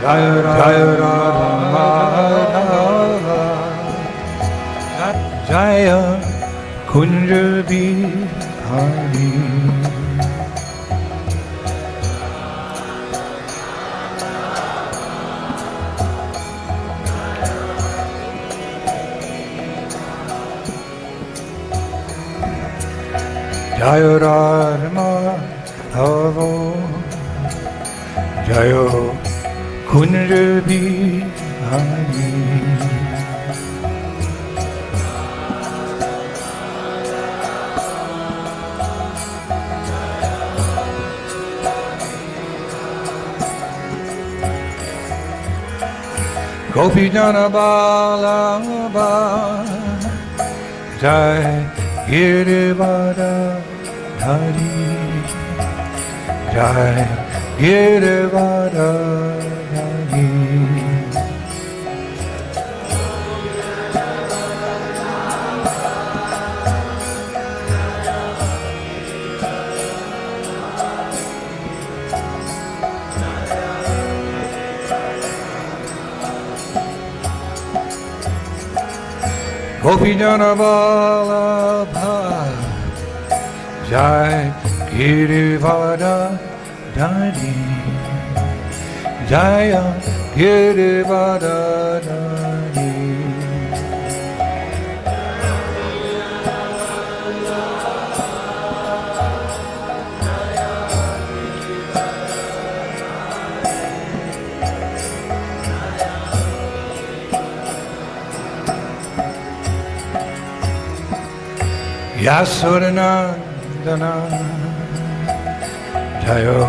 Jaya Radha Madhava Jaya Kunja Bihari. Jaya Radha Madhava Jaya Kunja Bihari. Gopi Jana Balaba Jai Girivada Hari Jai Girivada Hari. Gopi Jana Vallabha Jai Girivada Dhari Jaya Girivada Dhari. Yasodanandana Jayo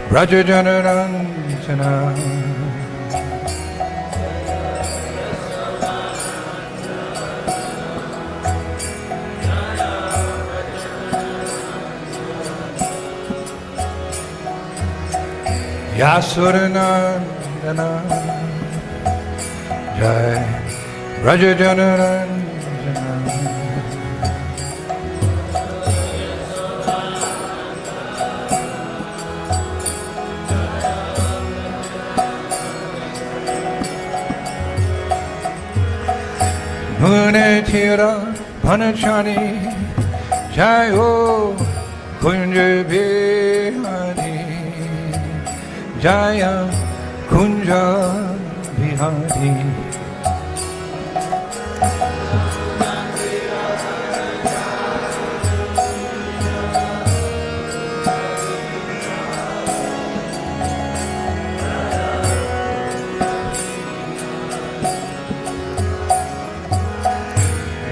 Rajajanarantana Yasodanandana Jai Rajajanarantana Mune Tira Panachani Jayo Kunja Bihari Jaya Kunja Bihari.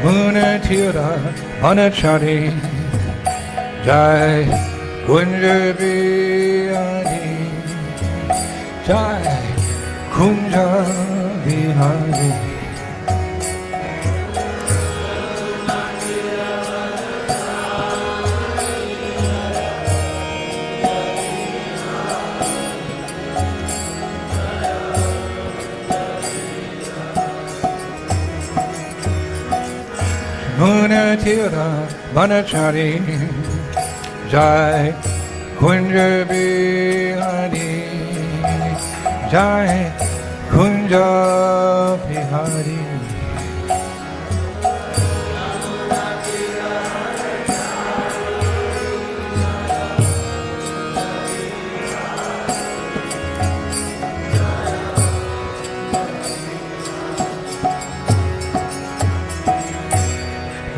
Muna Tira Panachari Jai Kunja Bihari Jai Kunja Bihari. Muna Tira Panachari Jai Kunja Bihari Jai Kunja Bihari.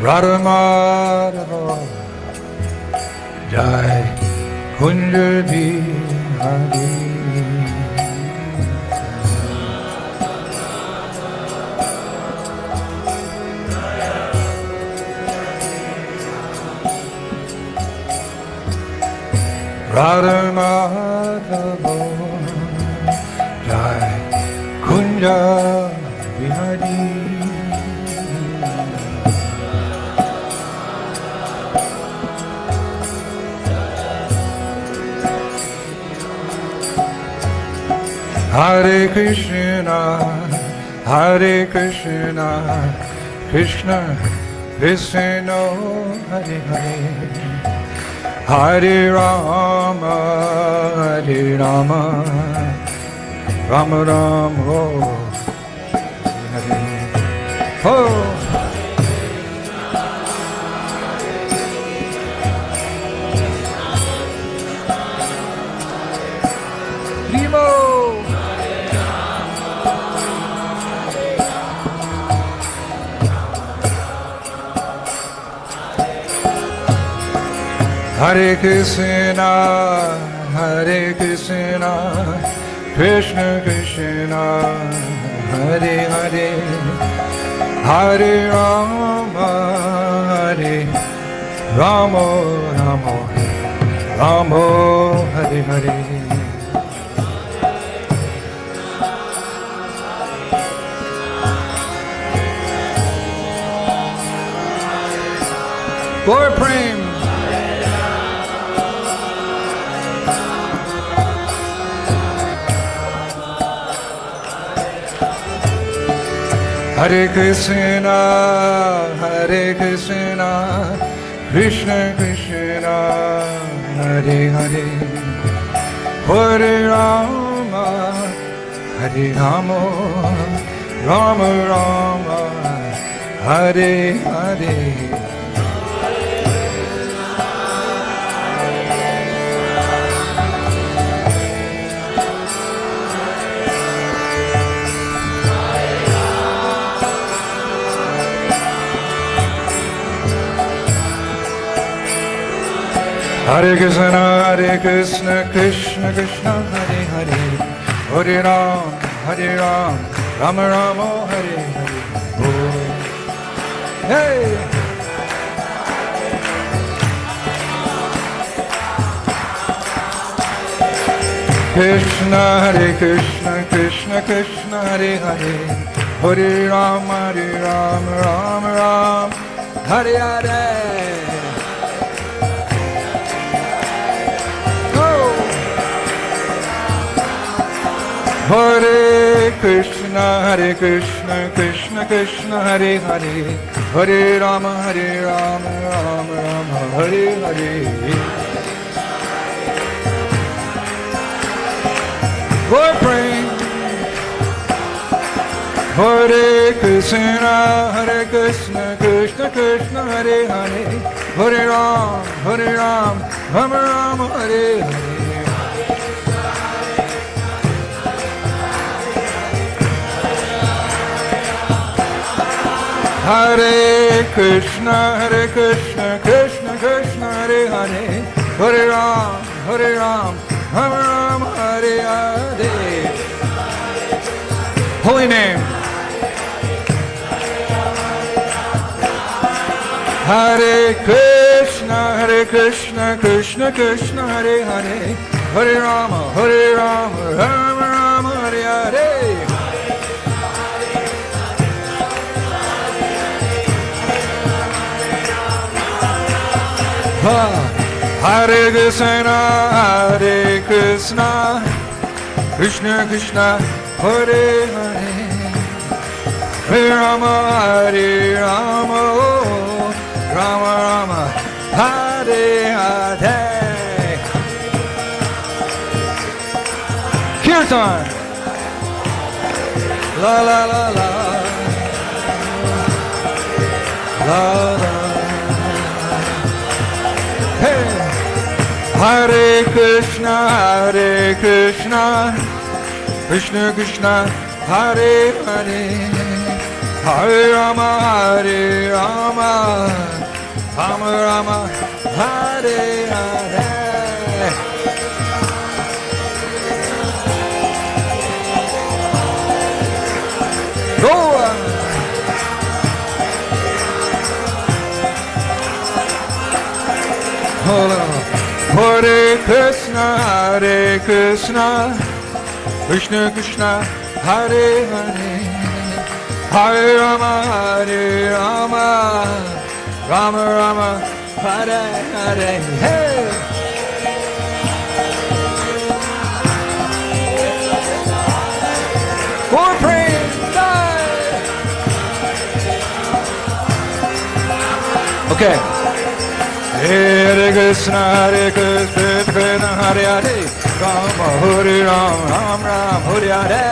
Radha Madhava Jai Kunja Bihari. Radha Madhava Jai Kunja Bihari. Hare Krishna, Hare Krishna, Krishna Krishna, Hare Hare, Hare Rama, Hare Rama, Ram Ram, oh, Hare, oh. Primo. Hare Krishna, Hare Krishna, Krishna Krishna, Hare Hare, Hare Rama, Hare Rama, Rama, Rama, Hare Hare. Gaur Prem. Hare Krishna, Hare Krishna, Krishna Krishna, Hare Hare, Hare Rama, Hare Rama, Rama Rama, Hare Hare. Hare Krishna, Krishna Krishna, Hare Hare, Hare Ram, Rama Rama, Hare Hare. Oh. Hey! Krishna, Krishna Krishna, Hare Hare, Hare Ram, Ram Ram, Hare Hare. Hare Krishna, Krishna Krishna, Hare Hare, Hare Rama, Ram Rama, Hare Hare. Gaur Prem. Hare Krishna, Krishna Krishna, Hare Hare, Hare Ram, Rama Rama, Hare Hare. Hare Krishna, Krishna Krishna, Hare Hare, Hare Ram, Rama Rama, Hare Hare. Holy name. Hare Krishna, Krishna Krishna, Hare Hare, Hare Rama, Rama Rama, Hare Hare. Hare Krishna, Krishna Krishna, Hare Hare, Hare Rama, Rama Rama, Hare Hare. Kirtan. La la la la, la la. Hey. Hare Krishna, Krishna Krishna, Hare Hare, Hare Rama, Rama Rama, Hare Hare. Go on. Hold on. Hare Krishna, Krishna Krishna, Hare Hare, Hare Rama, Rama Rama, Hare Hare. Hey! Gaur Prem, okay. Hare Krishna, Krishna Hare Hare, Rama, Hare Rama, Ram Ram, Hare Hare.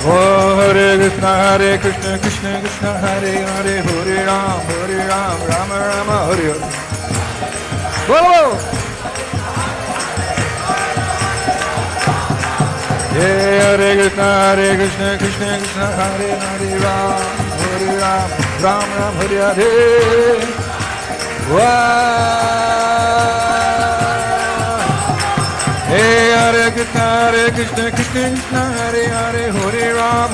Oh, Hare Krishna, Krishna Krishna, Hare Hare, Hare Ram, Rama Rama, Hare Hare. Whoa! Yeah, Hare Krishna, Krishna Krishna, Hare Hare, Ram, Ram Ram, Hare Hare. Hey, Hare Krishna, Krishna Krishna, Hare Hare, Hare Ram,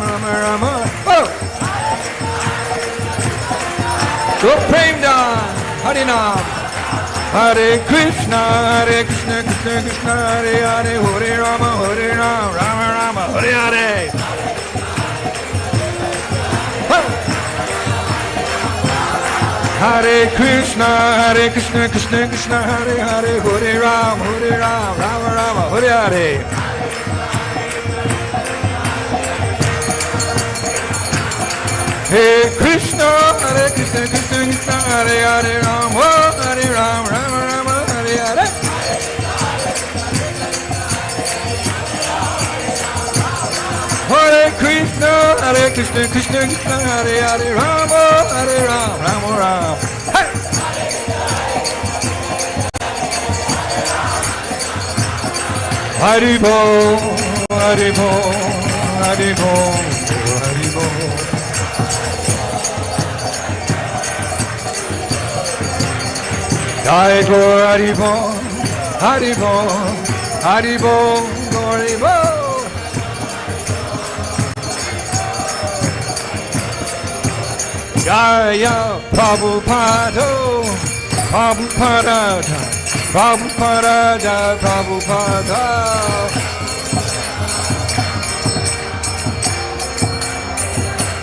Rama Rama. Oh! So prem down, Hare Nam. Hare Krishna, Krishna Krishna, Hare Hare, Hare Rama, Rama Rama, Hare Hare. Hare Krishna, Krishna Krishna, Hare Hare, Hare Ram, Rama Rama, Hare Hare. Hey Krishna, Krishna Krishna, Hare Hare, Ram, Rama Rama, Hare Hare. Hare Krishna, Krishna Krishna, Hare Hare, Ram, Rama Rama. Hey! Hare Bo, Hare Bo, Hare Bo, Hare Bo. Jai Gaur Hare Bo, Hare Bo, Hare Bo, Hare Bo. Jaya Prabhupada, Prabhupada, Prabhupada, Jaya Prabhupada.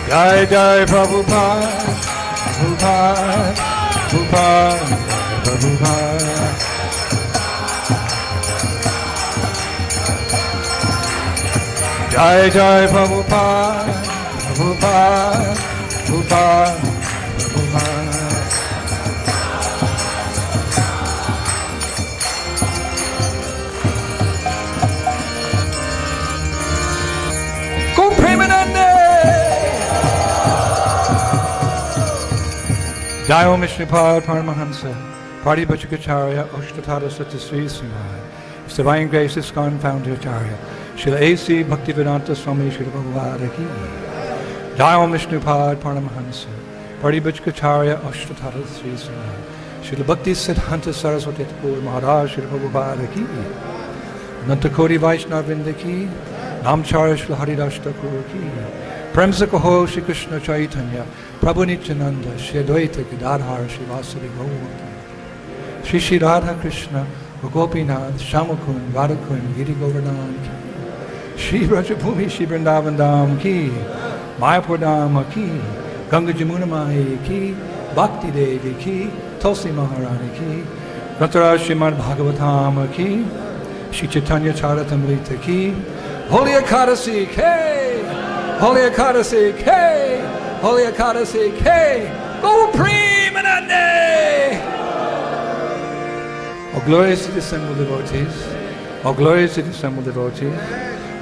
Jai Jai Prabhupada, Prabhupada, Prabhupada, Prabhupada. Jai Jai Prabhupada, Prabhupada, Prabhupada, Prabhupada. Go Premanande! Jai Om Vishnupad Paramahansa, Party Bachakacharya, Oshtatara Satyasri Simhai, His Divine Grace Iskcon Founder Acharya, Srila A.C. Bhaktivedanta Swami Srila Bhagavad Gita. Jai Om Vishnupad Paramahansa, Party Bachakacharya, Oshtatara Sri Simhai, Srila Bhakti Siddhanta Saraswati Thakur Maharaj Srila Bhagavad Gita. Nantakoti Vaishnava Vrinda ki, Namcharya Srila Haridas Thakur ki. Prem se kaho Shri Krishna Chaitanya, Prabhu Nityananda, Shri Advaita Gadadhar, Shri Vasudeva Gaura, Shri Shri Radha Krishna, Gopinath, Shamakun, Radhakun, Giri Govardhan ki, Shri Rajabhumi, Shri Vrindavan Dham ki, Mayapur Dham ki, Ganga Jamuna Mahi ki, Bhakti Devi ki, Tulsi Maharani ki, Grantaraj Srimad Bhagavatam ki, Shri Chaitanya Charitamrita ki, Holy Ekadasi ki, Holy Ekadasi ki, Holy Ekadasi ki, Go Premanande! All glories to the assembled devotees, all glories to the assembled devotees,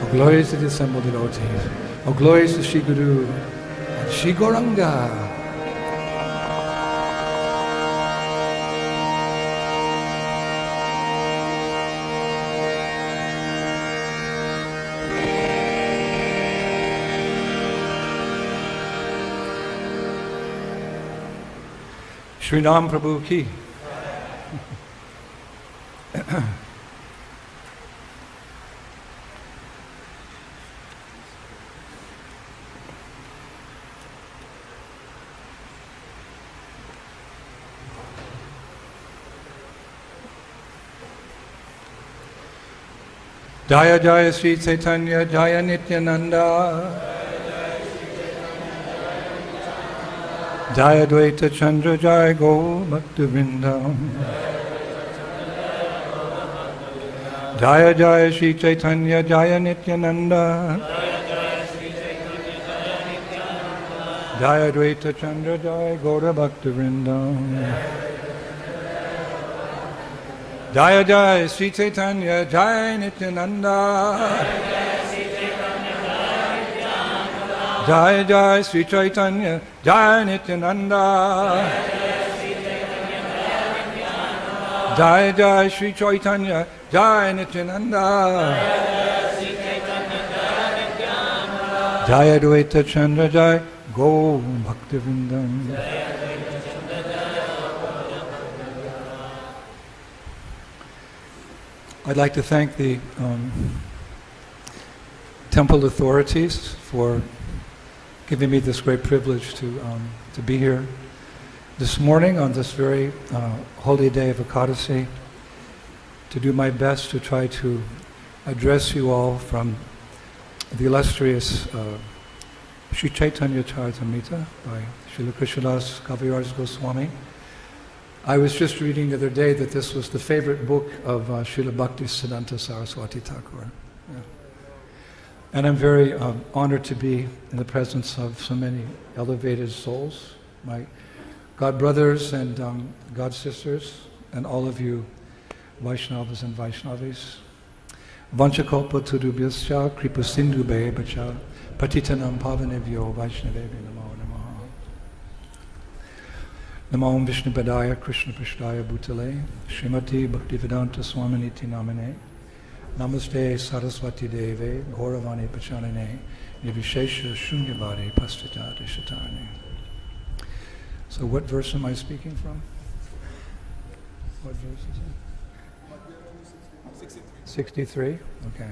all glories to the assembled devotees, all glories to Shri Guru and Shri Gauranga. Shri Ram Prabhu ki. Jaya Jaya Sri Chaitanya Jaya Nityananda Jaya Dvaita Chandra Jaya Go Bhakti Vrindam Jaya Jaya Sri Chaitanya Jaya Nityananda Jaya Dvaita Chandra Jaya Gaura Bhakta Vrindam. Jaya Jaya Sri Chaitanya Jaya Nityananda. Jaya Jaya Sri Chaitanya Jaya Nityananda. Jaya Jaya Sri Chaitanya Jaya Nityananda. Jaya Dvaita Chandra Jaya Go Bhakti Vrindam. I'd like to thank the temple authorities for giving me this great privilege to be here this morning on this very holy day of Ekadasi, to do my best to try to address you all from the illustrious Sri Chaitanya Charitamrita by Srila Krishnadas Kaviraj Goswami. I was just reading the other day that this was the favorite book of Srila Bhakti Siddhanta Saraswati Thakur. Yeah. And I'm very honored to be in the presence of so many elevated souls, my God brothers and God sisters, and all of you Vaishnavas and Vaishnavis. Vanchakalpa tudubhyascha kripa sindhu bhevacha patitanam pavanebhyo Vaishnavebhyo namo namaha. Namo Vishnu Padaya Krishna Prishtaya Bhutale Srimati Bhaktivedanta Swaminiti Namane Namaste Saraswati Deve Gauravani Pachanane Nivishesha Shunyavadi Pastitati Shatani. So what verse am I speaking from? What verse is it? 63? Okay.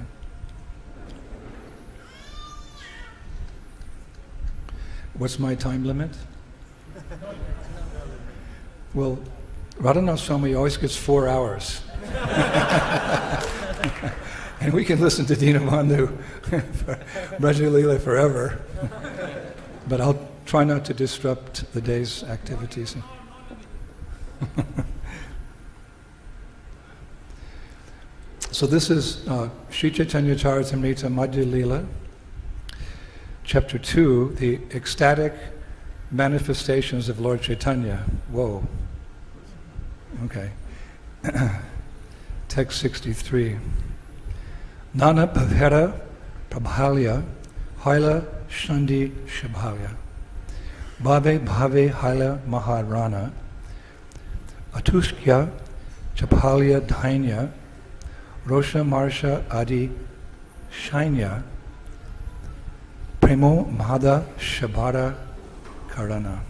What's my time limit? Well, Radha Swami always gets 4 hours. And we can listen to Dinabandhu Brajalila forever. But I'll try not to disrupt the day's activities. So this is Sri Chaitanya Charitamrita Madhya Lila, Chapter 2, the ecstatic manifestations of Lord Chaitanya. Whoa. Okay. Text 63. Nana Pavhera Prabhalya Haila Shandi Shabhalya Bhave Bhave Haila Maharana Atuskya Chapalya Dhainya Rosha Marsha Adi Shainya Premo Mahada Shabara Karana.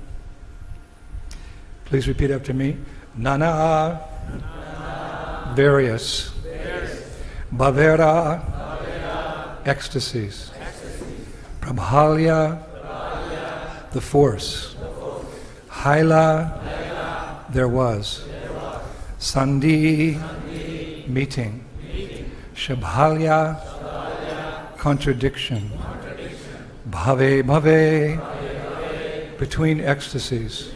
Please repeat after me. Nana, various. Bhavera, ecstasies. Prabhalya, the force. Haila, there was. Sandhi, meeting. Shabhalya, contradiction. Bhave, bhave, between ecstasies.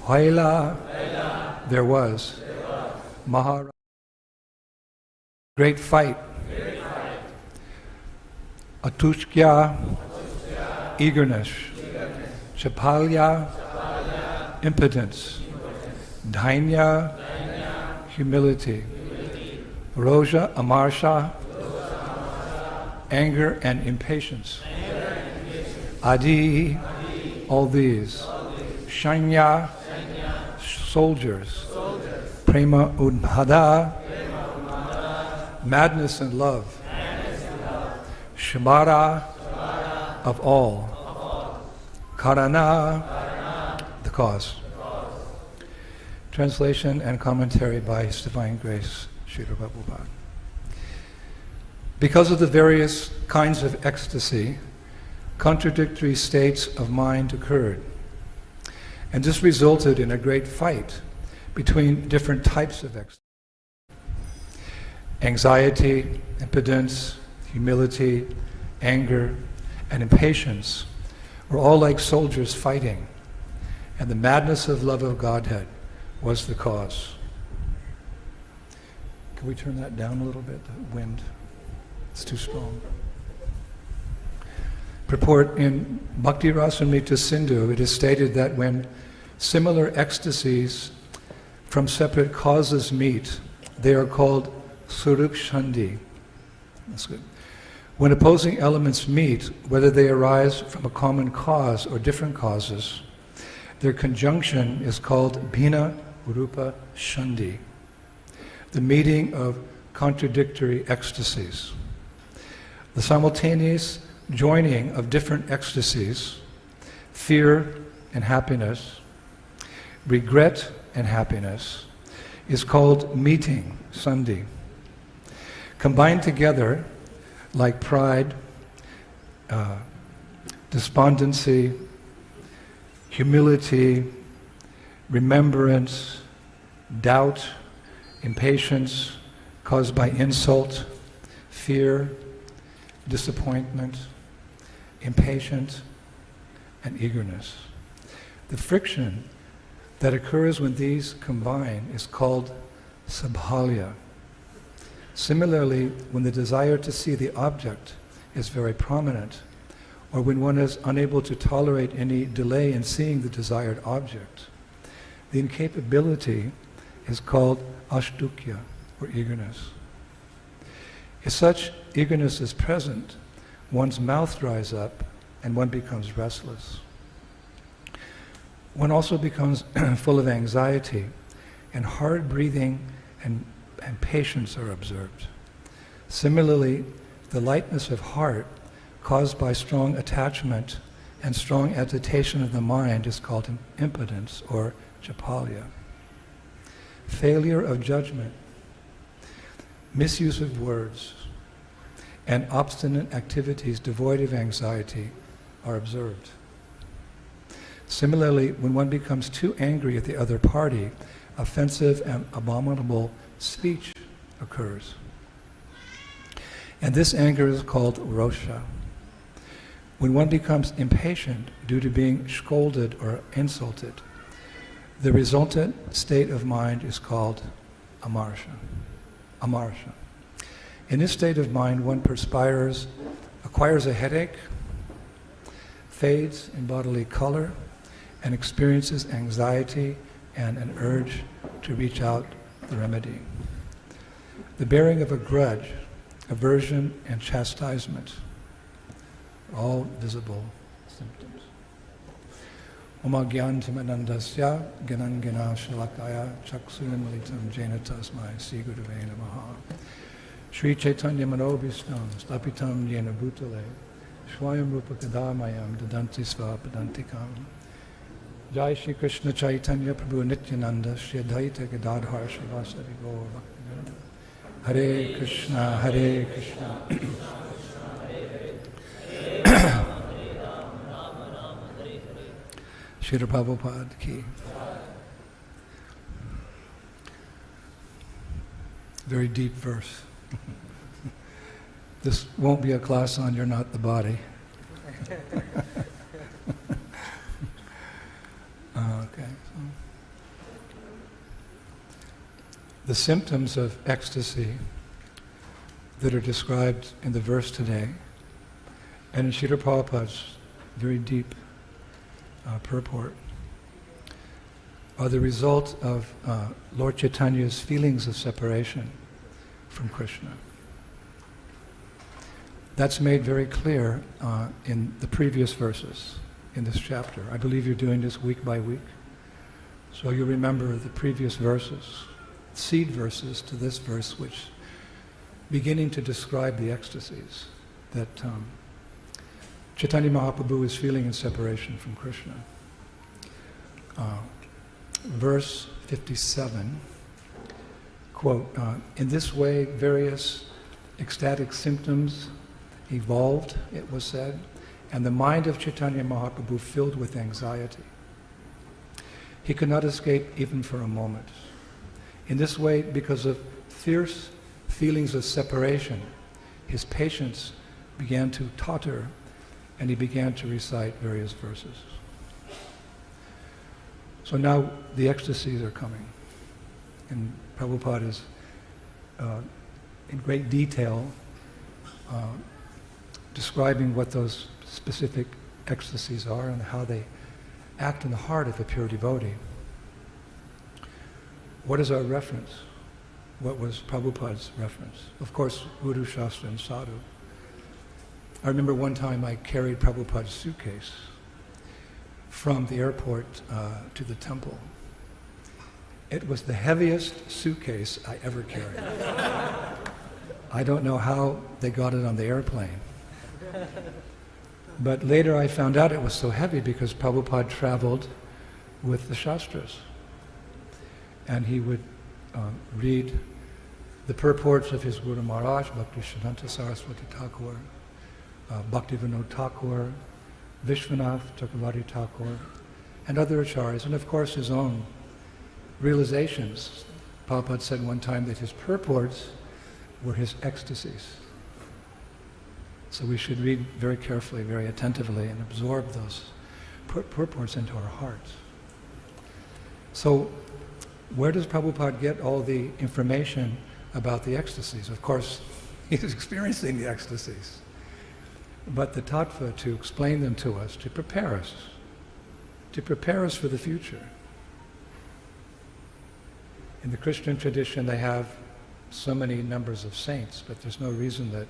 Haila, there was. Maharaj, great fight. Atushkya, eagerness. Chapalya, impotence. Dhainya, humility. Roja, amarsha, anger and impatience. Adi, all these. Shainya, soldiers. Prema udbhada, madness and love. Shabara, of all. Karana, the cause. Translation and commentary by His Divine Grace, Srila Prabhupada. Because of the various kinds of ecstasy, contradictory states of mind occurred. And this resulted in a great fight between different types of ecstasy. Anxiety, impotence, humility, anger, and impatience were all like soldiers fighting, and the madness of love of Godhead was the cause. Can we turn that down a little bit, the wind? It's too strong. Purport in Bhakti Rasamrita Sindhu, it is stated that when similar ecstasies from separate causes meet, they are called surukshandi. That's good. When opposing elements meet, whether they arise from a common cause or different causes, their conjunction is called bhina rupa shandi, the meeting of contradictory ecstasies. The simultaneous joining of different ecstasies, fear and happiness, regret and happiness, is called meeting, sandhi. Combined together, like pride, despondency, humility, remembrance, doubt, impatience caused by insult, fear, disappointment, impatience, and eagerness. The friction that occurs when these combine is called sabhalya. Similarly, when the desire to see the object is very prominent, or when one is unable to tolerate any delay in seeing the desired object, the incapability is called ashtukya, or eagerness. If such eagerness is present, one's mouth dries up and one becomes restless. One also becomes full of anxiety, and hard breathing and patience are observed. Similarly, the lightness of heart caused by strong attachment and strong agitation of the mind is called impotence, or chapalya. Failure of judgment, misuse of words, and obstinate activities devoid of anxiety are observed. Similarly, when one becomes too angry at the other party, offensive and abominable speech occurs. And this anger is called rosha. When one becomes impatient due to being scolded or insulted, the resultant state of mind is called amarsha. In this state of mind, one perspires, acquires a headache, fades in bodily color, and experiences anxiety and an urge to reach out the remedy. The bearing of a grudge, aversion, and chastisement are all visible symptoms. Oma gyantamanandasya ganangana shalakaya chaksuyanmalitam jena tasmai sri gurave namaha. Sri Chaitanya Manobhistam stapitam jena bhutale swayam rupa kadamayam dadanti svapadantikam. Jai Shri Krishna Chaitanya Prabhu Nityananda Shri Advaita Gadadhar Srivasari Gaur Bhaktivinoda. Hare Krishna, Hare Krishna. Srila Prabhupada ki. Very deep verse. This won't be a class on You're Not the Body. Okay. The symptoms of ecstasy that are described in the verse today, and in Srila Prabhupada's very deep purport, are the result of Lord Chaitanya's feelings of separation from Krishna. That's made very clear in the previous verses in this chapter. I believe you're doing this week by week. So you remember the previous verses, seed verses to this verse, which beginning to describe the ecstasies that Chaitanya Mahaprabhu is feeling in separation from Krishna. Verse 57, quote, in this way various ecstatic symptoms evolved, it was said, and the mind of Chaitanya Mahaprabhu filled with anxiety. He could not escape even for a moment. In this way, because of fierce feelings of separation, his patience began to totter, and he began to recite various verses. So now the ecstasies are coming, and Prabhupada is in great detail describing what those specific ecstasies are and how they act in the heart of a pure devotee. What is our reference? What was Prabhupada's reference? Of course, Guru, Shastra, and Sadhu. I remember one time I carried Prabhupada's suitcase from the airport to the temple. It was the heaviest suitcase I ever carried. I don't know how they got it on the airplane. But later I found out it was so heavy because Prabhupada traveled with the Shastras. And he would read the purports of his Guru Maharaj, Bhakti Siddhanta Saraswati Thakur, Bhakti Vinod Thakur, Vishwanath Chakravarti Thakur, and other acharyas, and of course his own realizations. Prabhupada said one time that his purports were his ecstasies. So we should read very carefully, very attentively, and absorb those purports into our hearts. So where does Prabhupada get all the information about the ecstasies? Of course, he's experiencing the ecstasies. But the tattva, to explain them to us, to prepare us for the future. In the Christian tradition, they have so many numbers of saints, but there's no reason that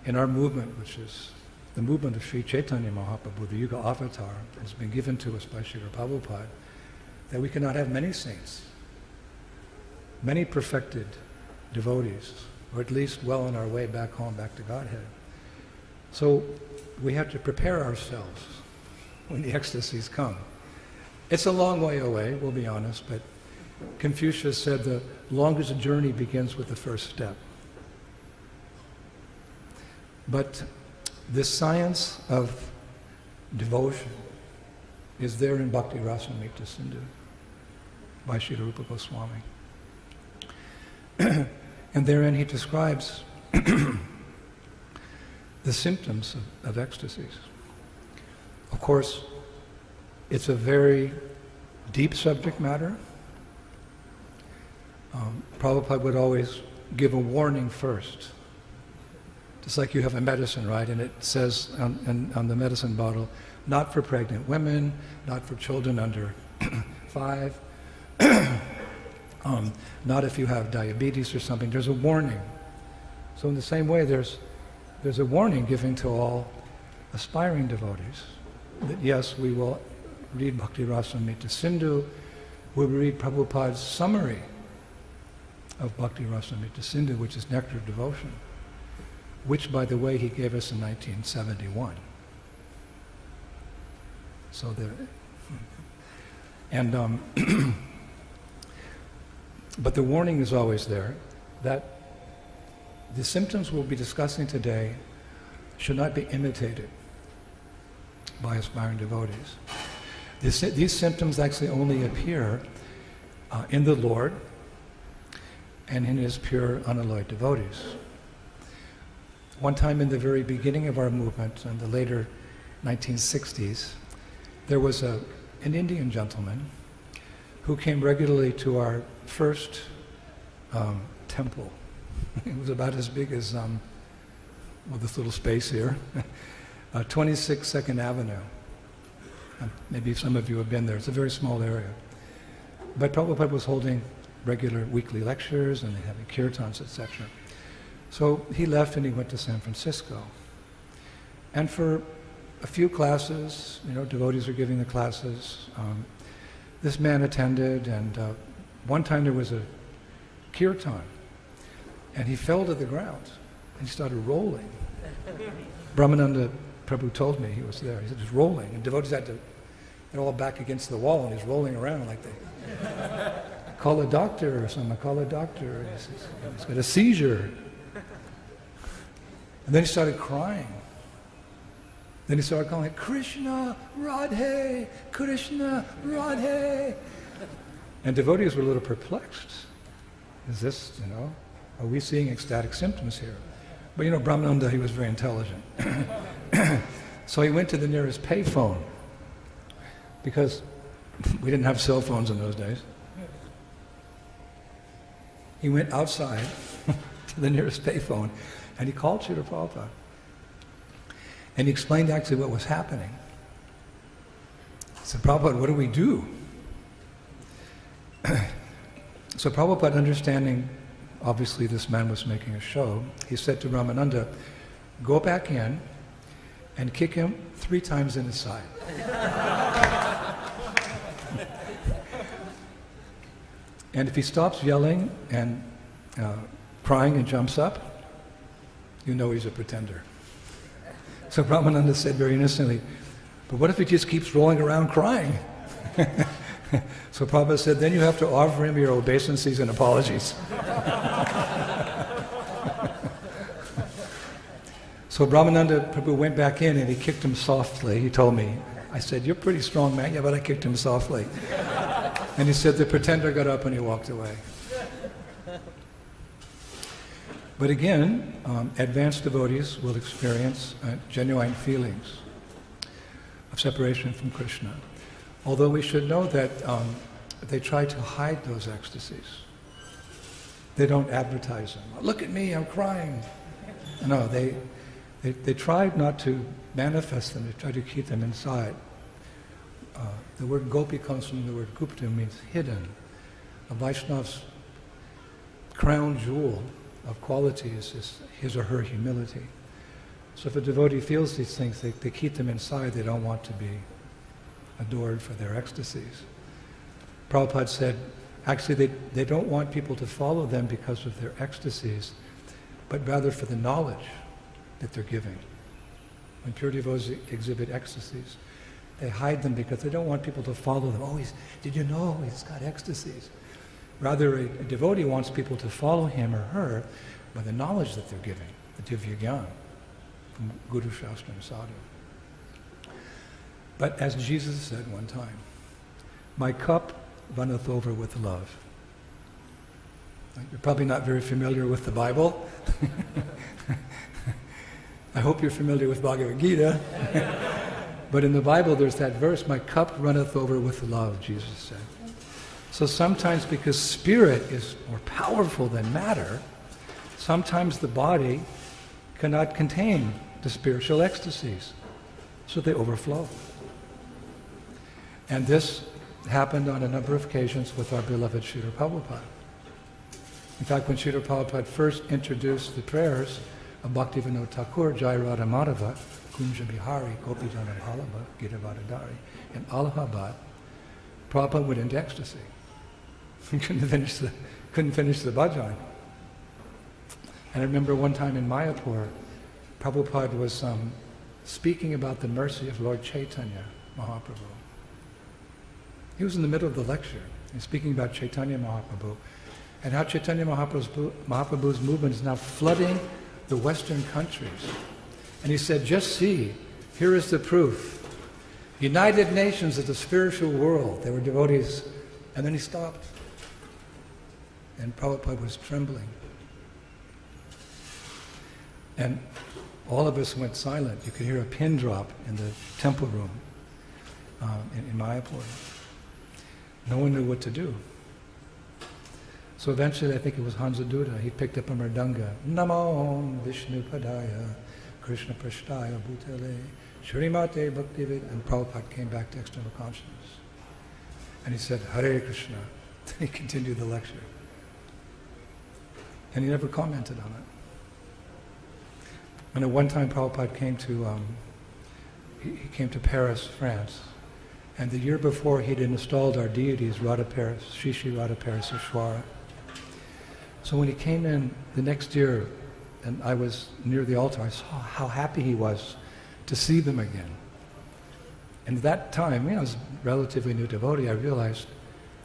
in our movement, which is the movement of Sri Chaitanya Mahaprabhu, the Yuga Avatar, has been given to us by Srila Prabhupada, that we cannot have many saints, many perfected devotees, or at least well on our way back home, back to Godhead. So we have to prepare ourselves when the ecstasies come. It's a long way away, we'll be honest, but Confucius said the longest journey begins with the first step. But this science of devotion is there in Bhakti Rasamrita Sindhu by Srila Rupa Goswami. And therein he describes the symptoms of ecstasies. Of course, it's a very deep subject matter. Prabhupada would always give a warning first. Just like you have a medicine, right? And it says on the medicine bottle, not for pregnant women, not for children under 5, not if you have diabetes or something. There's a warning. So in the same way, there's a warning given to all aspiring devotees that yes, we will read Bhakti Rasamrita Sindhu, we will read Prabhupada's summary of Bhakti Rasamrita Sindhu, which is Nectar of Devotion, which, by the way, he gave us in 1971. So there, and but the warning is always there that the symptoms we'll be discussing today should not be imitated by aspiring devotees. These symptoms actually only appear in the Lord and in His pure, unalloyed devotees. One time in the very beginning of our movement, in the later 1960s, there was an Indian gentleman who came regularly to our first temple. It was about as big as this little space here, 26 2nd Avenue. Maybe some of you have been there. It's a very small area. But Prabhupada was holding regular weekly lectures and having Kirtans, etc. So he left and he went to San Francisco. And for a few classes, devotees were giving the classes. This man attended, and one time there was a kirtan, and he fell to the ground, and he started rolling. Brahmananda Prabhu told me he was there. He said, he's rolling, and devotees they're all back against the wall, and he's rolling around like they call a doctor or something, call a doctor. He's got a seizure. And then he started crying. Then he started calling, Krishna, Radha, Krishna, Radha. And devotees were a little perplexed. Is this, are we seeing ecstatic symptoms here? But Brahmananda, he was very intelligent. So he went to the nearest payphone, because we didn't have cell phones in those days. He went outside to the nearest payphone, and he called Srila Prabhupada. And he explained actually what was happening. He said, Prabhupada, what do we do? So Prabhupada, understanding, obviously this man was making a show, he said to Ramananda, go back in and kick him 3 times in his side. And if he stops yelling and crying and jumps up, you know he's a pretender. So Ramananda said very innocently, but what if he just keeps rolling around crying? So Prabhupada said, then you have to offer him your obeisances and apologies. So Brahmananda Prabhu went back in and he kicked him softly. He told me, I said, you're a pretty strong man. Yeah, but I kicked him softly. And he said the pretender got up and he walked away. But again, advanced devotees will experience genuine feelings of separation from Krishna. Although we should know that they try to hide those ecstasies. They don't advertise them. Look at me, I'm crying. No, they try not to manifest them. They try to keep them inside. The word gopi comes from the word gupta, means hidden. A Vaishnava's crown jewel of quality is his or her humility. So if a devotee feels these things, they keep them inside. They don't want to be adored for their ecstasies. Prabhupada said, actually they don't want people to follow them because of their ecstasies, but rather for the knowledge that they're giving. When pure devotees exhibit ecstasies, they hide them because they don't want people to follow them. Oh, did you know he's got ecstasies? Rather, a devotee wants people to follow him or her by the knowledge that they're giving, the Divya Gyan, from Guru, Shastra, and Sadhu. But as Jesus said one time, my cup runneth over with love. You're probably not very familiar with the Bible. I hope you're familiar with Bhagavad Gita. But in the Bible there's that verse, my cup runneth over with love, Jesus said. So sometimes because spirit is more powerful than matter, sometimes the body cannot contain the spiritual ecstasies. So they overflow. And this happened on a number of occasions with our beloved Srila Prabhupada. In fact, when Srila Prabhupada first introduced the prayers of Bhaktivinoda Thakur, Jai Radha Madhava, Kunja Bihari, Gopi Jana Bhalava, Gita Vadadari, in Allahabad, Prabhupada went into ecstasy. He couldn't finish the bhajan. And I remember one time in Mayapur, Prabhupada was speaking about the mercy of Lord Chaitanya Mahaprabhu. He was in the middle of the lecture and speaking about Chaitanya Mahaprabhu and how Chaitanya Mahaprabhu's movement is now flooding the Western countries. And he said, just see, here is the proof. United Nations of the spiritual world. They were devotees. And then he stopped. And Prabhupada was trembling. And all of us went silent. You could hear a pin drop in the temple room in Mayapur. No one knew what to do. So eventually, I think it was Hansaduta, he picked up a mridanga. Namo Vishnu Padaya, Krishna Prashtaya Bhutale, Shrimate Bhaktivid, and Prabhupada came back to external consciousness. And he said, Hare Krishna. He continued the lecture. And he never commented on it. And at one time, Prabhupada came to, he came to Paris, France. And the year before, he'd installed our deities, Radha Paris, Shri Radha Paraseshwara. So when he came in the next year, and I was near the altar, I saw how happy he was to see them again. And at that time, I was a relatively new devotee, I realized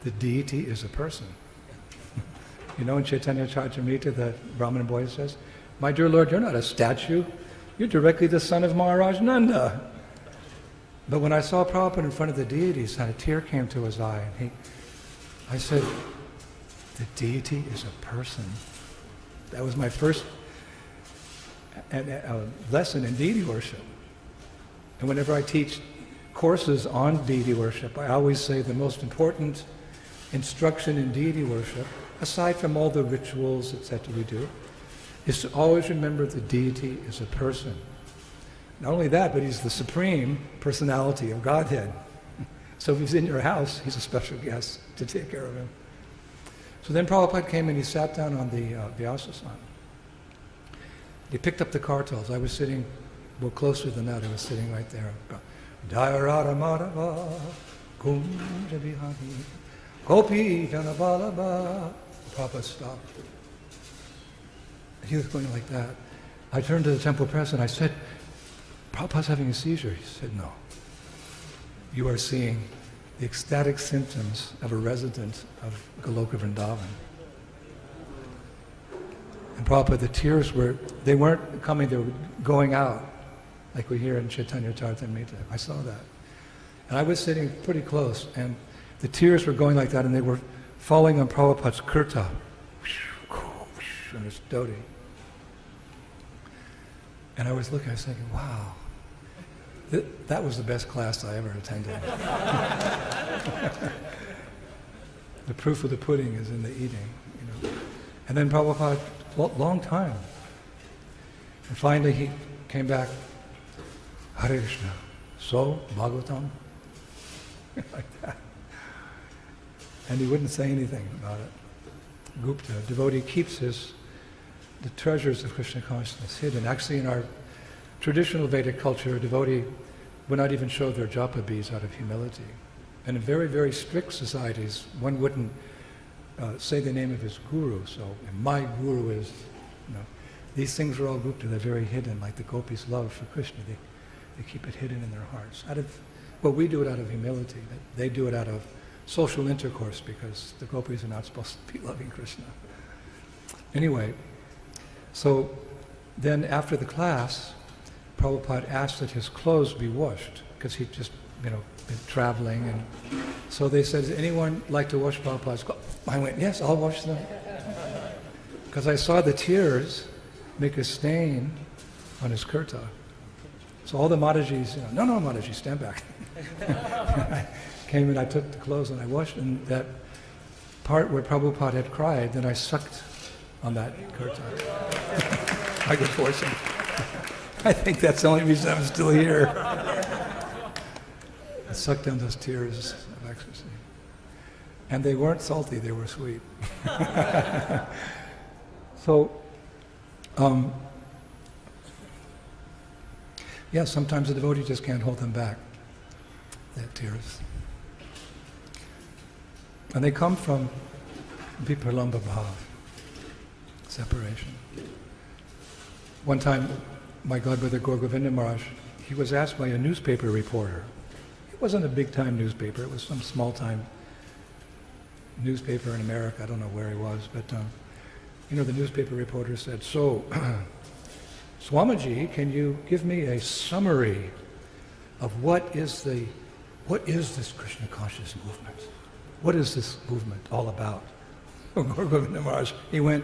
the deity is a person. In Chaitanya Charitamrita, the Brahmin boy says, my dear Lord, you're not a statue. You're directly the son of Maharaj Nanda. But when I saw Prabhupada in front of the deities, a tear came to his eye. And I said, the deity is a person. That was my first lesson in deity worship. And whenever I teach courses on deity worship, I always say the most important instruction in deity worship, aside from all the rituals, etc. we do, is to always remember the deity is a person. Not only that, but he's the supreme personality of Godhead. So if he's in your house, he's a special guest to take care of him. So then Prabhupada came and he sat down on the Vyasasan. He picked up the kartals. I was sitting, well, closer than that. I was sitting right there. Jaya Radha Madhava, Kunja Bihari, Gopi Janabalaba. Prabhupada stopped. He was going like that. I turned to the temple press and I said, Prabhupada's having a seizure. He said, no. You are seeing the ecstatic symptoms of a resident of Goloka Vrindavan. And Prabhupada, the tears they weren't coming, they were going out, like we hear in Chaitanya Charitamrita. I saw that. And I was sitting pretty close, and the tears were going like that, and they were falling on Prabhupada's kurta, and his dhoti. And I was looking, I was thinking, wow, that was the best class I ever attended. The proof of the pudding is in the eating, you know. And then Prabhupada, long time. And finally he came back, Hare Krishna, so, Bhagavatam, like that. And he wouldn't say anything about it. Gupta, devotee, keeps the treasures of Krishna consciousness hidden. Actually, in our traditional Vedic culture, a devotee would not even show their japa beads out of humility. And in very, very strict societies, one wouldn't say the name of his guru. So, my guru is, you know, these things are all gupta, they're very hidden, like the gopis' love for Krishna. They keep it hidden in their hearts. Well, we do it out of humility. They do it out of social intercourse because the gopis are not supposed to be loving Krishna. Anyway, so then after the class, Prabhupada asked that his clothes be washed because he'd just, been traveling, and so they said, does anyone like to wash Prabhupada's clothes? I went, yes, I'll wash them. Because I saw the tears make a stain on his kurta. So all the Maharajis, no, Maharaji, stand back. I came and I took the clothes and I washed, and that part where Prabhupada had cried, then I sucked on that kurta. I could force him. I think that's the only reason I'm still here. I sucked down those tears of ecstasy. And they weren't salty, they were sweet. So, yeah, sometimes the devotee just can't hold them back, their tears. And they come from vipralamba bhav, separation. One time, my godbrother Gaur Govinda Maharaj, he was asked by a newspaper reporter. It wasn't a big-time newspaper, it was some small-time newspaper in America, I don't know where he was, but the newspaper reporter said, so, Swamiji, can you give me a summary of what is this Krishna conscious movement? What is this movement all about? Gaur Govinda Maharaj, he went,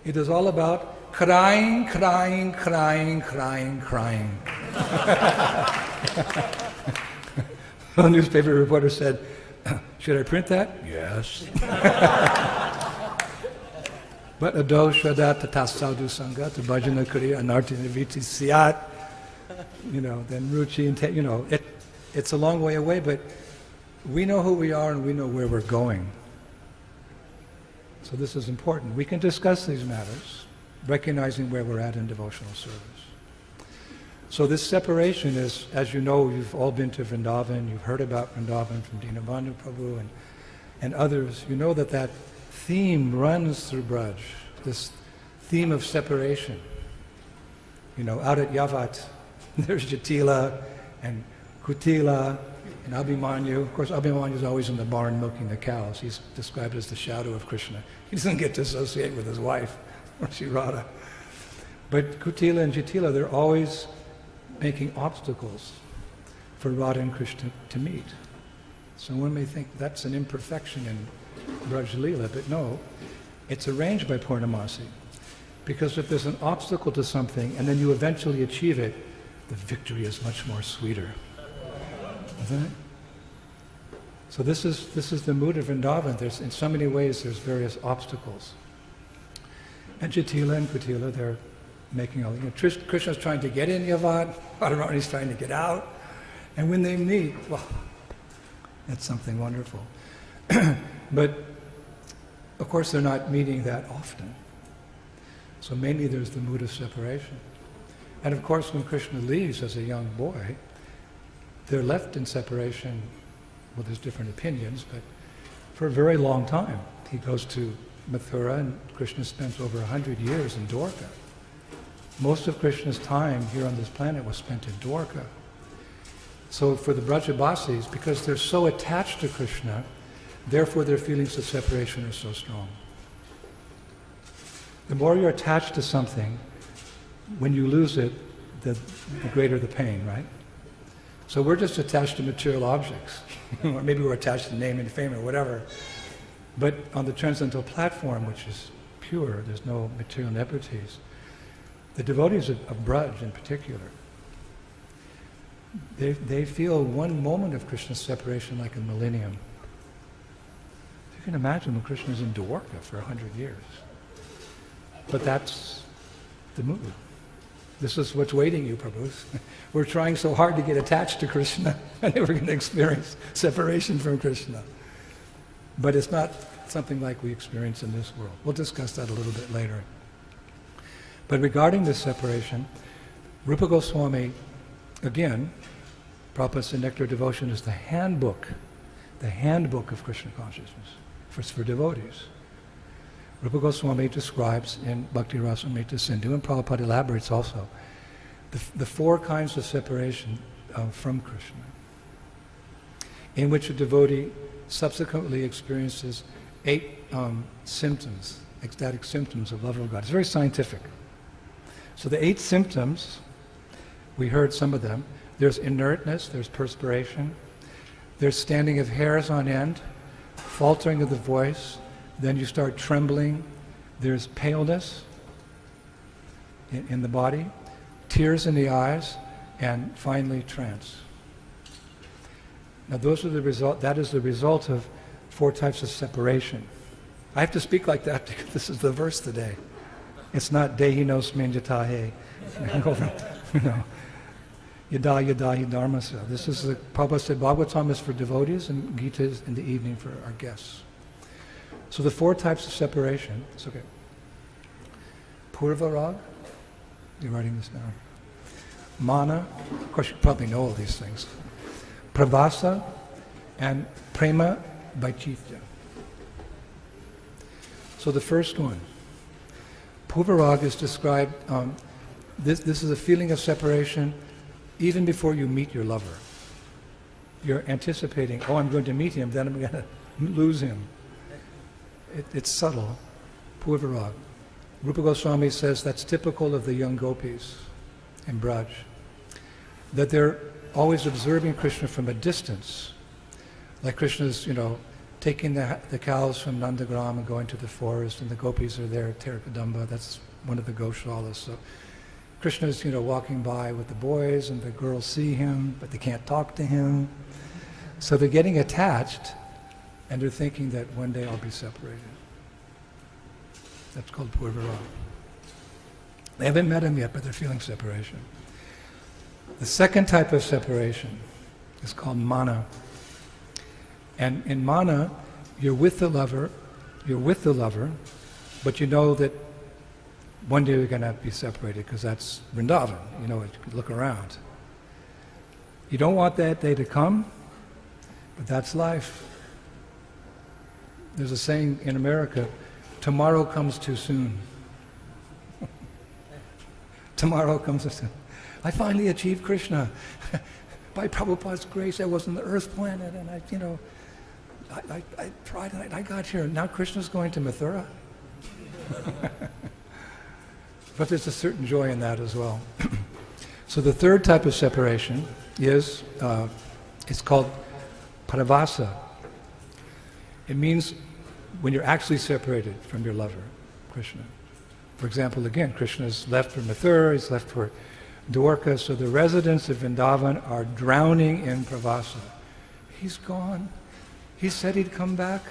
it is all about crying, crying, crying, crying, crying. The newspaper reporter said, should I print that? Yes. But adosha tata sadhu sangha to bhajana kriya anarti niviti siyat, then ruchi and it's a long way away, but we know who we are and we know where we're going. So this is important. We can discuss these matters, recognizing where we're at in devotional service. So this separation is, as you know, you've all been to Vrindavan, you've heard about Vrindavan from Dinabandhu Prabhu and others. You know that theme runs through Braj, this theme of separation. Out at Yavat, there's Jatila and Kutila and Abhimanyu. Of course, Abhimanyu is always in the barn milking the cows. He's described as the shadow of Krishna. He doesn't get to associate with his wife, or Radha. But Kutila and Jatila, they're always making obstacles for Radha and Krishna to meet. So one may think that's an imperfection in Braj Leela, but no, it's arranged by Purnamasi. Because if there's an obstacle to something and then you eventually achieve it, the victory is much more sweeter. Isn't it? So this is the mood of Vrindavan. In so many ways there's various obstacles. And Jatila and Kutila, making all, Krishna's trying to get in Yavat, Radharani's trying to get out, and when they meet, well, that's something wonderful. But of course they're not meeting that often. So mainly there's the mood of separation. And of course when Krishna leaves as a young boy, they're left in separation, well there's different opinions, but for a very long time. He goes to Mathura and Krishna spends over 100 years in Dwarka. Most of Krishna's time here on this planet was spent in Dwarka. So for the Brajabasis, because they're so attached to Krishna, therefore their feelings of separation are so strong. The more you're attached to something, when you lose it, the greater the pain, right? So we're just attached to material objects. Or maybe we're attached to name and fame or whatever. But on the transcendental platform, which is pure, there's no material neprities, the devotees of Braj in particular, they feel one moment of Krishna's separation like a millennium. You can imagine when Krishna's in Dwarka for 100 years. But that's the mood. This is what's waiting you, Prabhus. We're trying so hard to get attached to Krishna, and then we're going to experience separation from Krishna. But it's not something like we experience in this world. We'll discuss that a little bit later. But regarding this separation, Rupa Goswami, again, Prabhupada said Nectar of Devotion is the handbook of Krishna consciousness for devotees. Rupa Goswami describes in Bhakti Rasamrita Sindhu, and Prabhupada elaborates also, the four kinds of separation from Krishna, in which a devotee subsequently experiences 8 symptoms, ecstatic symptoms of love of God. It's very scientific. So the 8 symptoms, we heard some of them. There's inertness, there's perspiration, there's standing of hairs on end, faltering of the voice, then you start trembling, there's paleness in the body, tears in the eyes, and finally trance. Now that is the result of 4 types of separation. I have to speak like that because this is the verse today. It's not dehinosmin jatahe. Yada yada dharmasa. This is the Prabhupada said Bhagavatam is for devotees and Gita is in the evening for our guests. So the 4 types of separation, it's okay. Purva rag, you're writing this down. Mana, of course you probably know all these things. Pravasa and prema vaicitya. So the first one, Purvarag is described, this is a feeling of separation even before you meet your lover. You're anticipating, oh, I'm going to meet him, then I'm going to lose him. It's subtle, Purvarag. Rupa Goswami says that's typical of the young gopis in Braj, that they're always observing Krishna from a distance. Like Krishna's, taking the cows from Nandagram and going to the forest, and the gopis are there at Terikadamba. That's one of the Goshalas. So Krishna's, walking by with the boys, and the girls see him, but they can't talk to him. So they're getting attached, and they're thinking that one day I'll be separated. That's called Purvarag. They haven't met him yet, but they're feeling separation. The second type of separation is called mana. And in mana, you're with the lover, but you know that one day you're going to be separated because that's Vrindavan. You could look around. You don't want that day to come, but that's life. There's a saying in America, tomorrow comes too soon. Tomorrow comes too soon. I finally achieved Krishna. By Prabhupada's grace, I was on the earth planet, and I tried and I got here. Now Krishna's going to Mathura. But there's a certain joy in that as well. So the third type of separation is, it's called paravasa. It means when you're actually separated from your lover, Krishna. For example, again, Krishna's left for Mathura, he's left for Dwarka, so the residents of Vrindavan are drowning in pravasa. He's gone. He said he'd come back.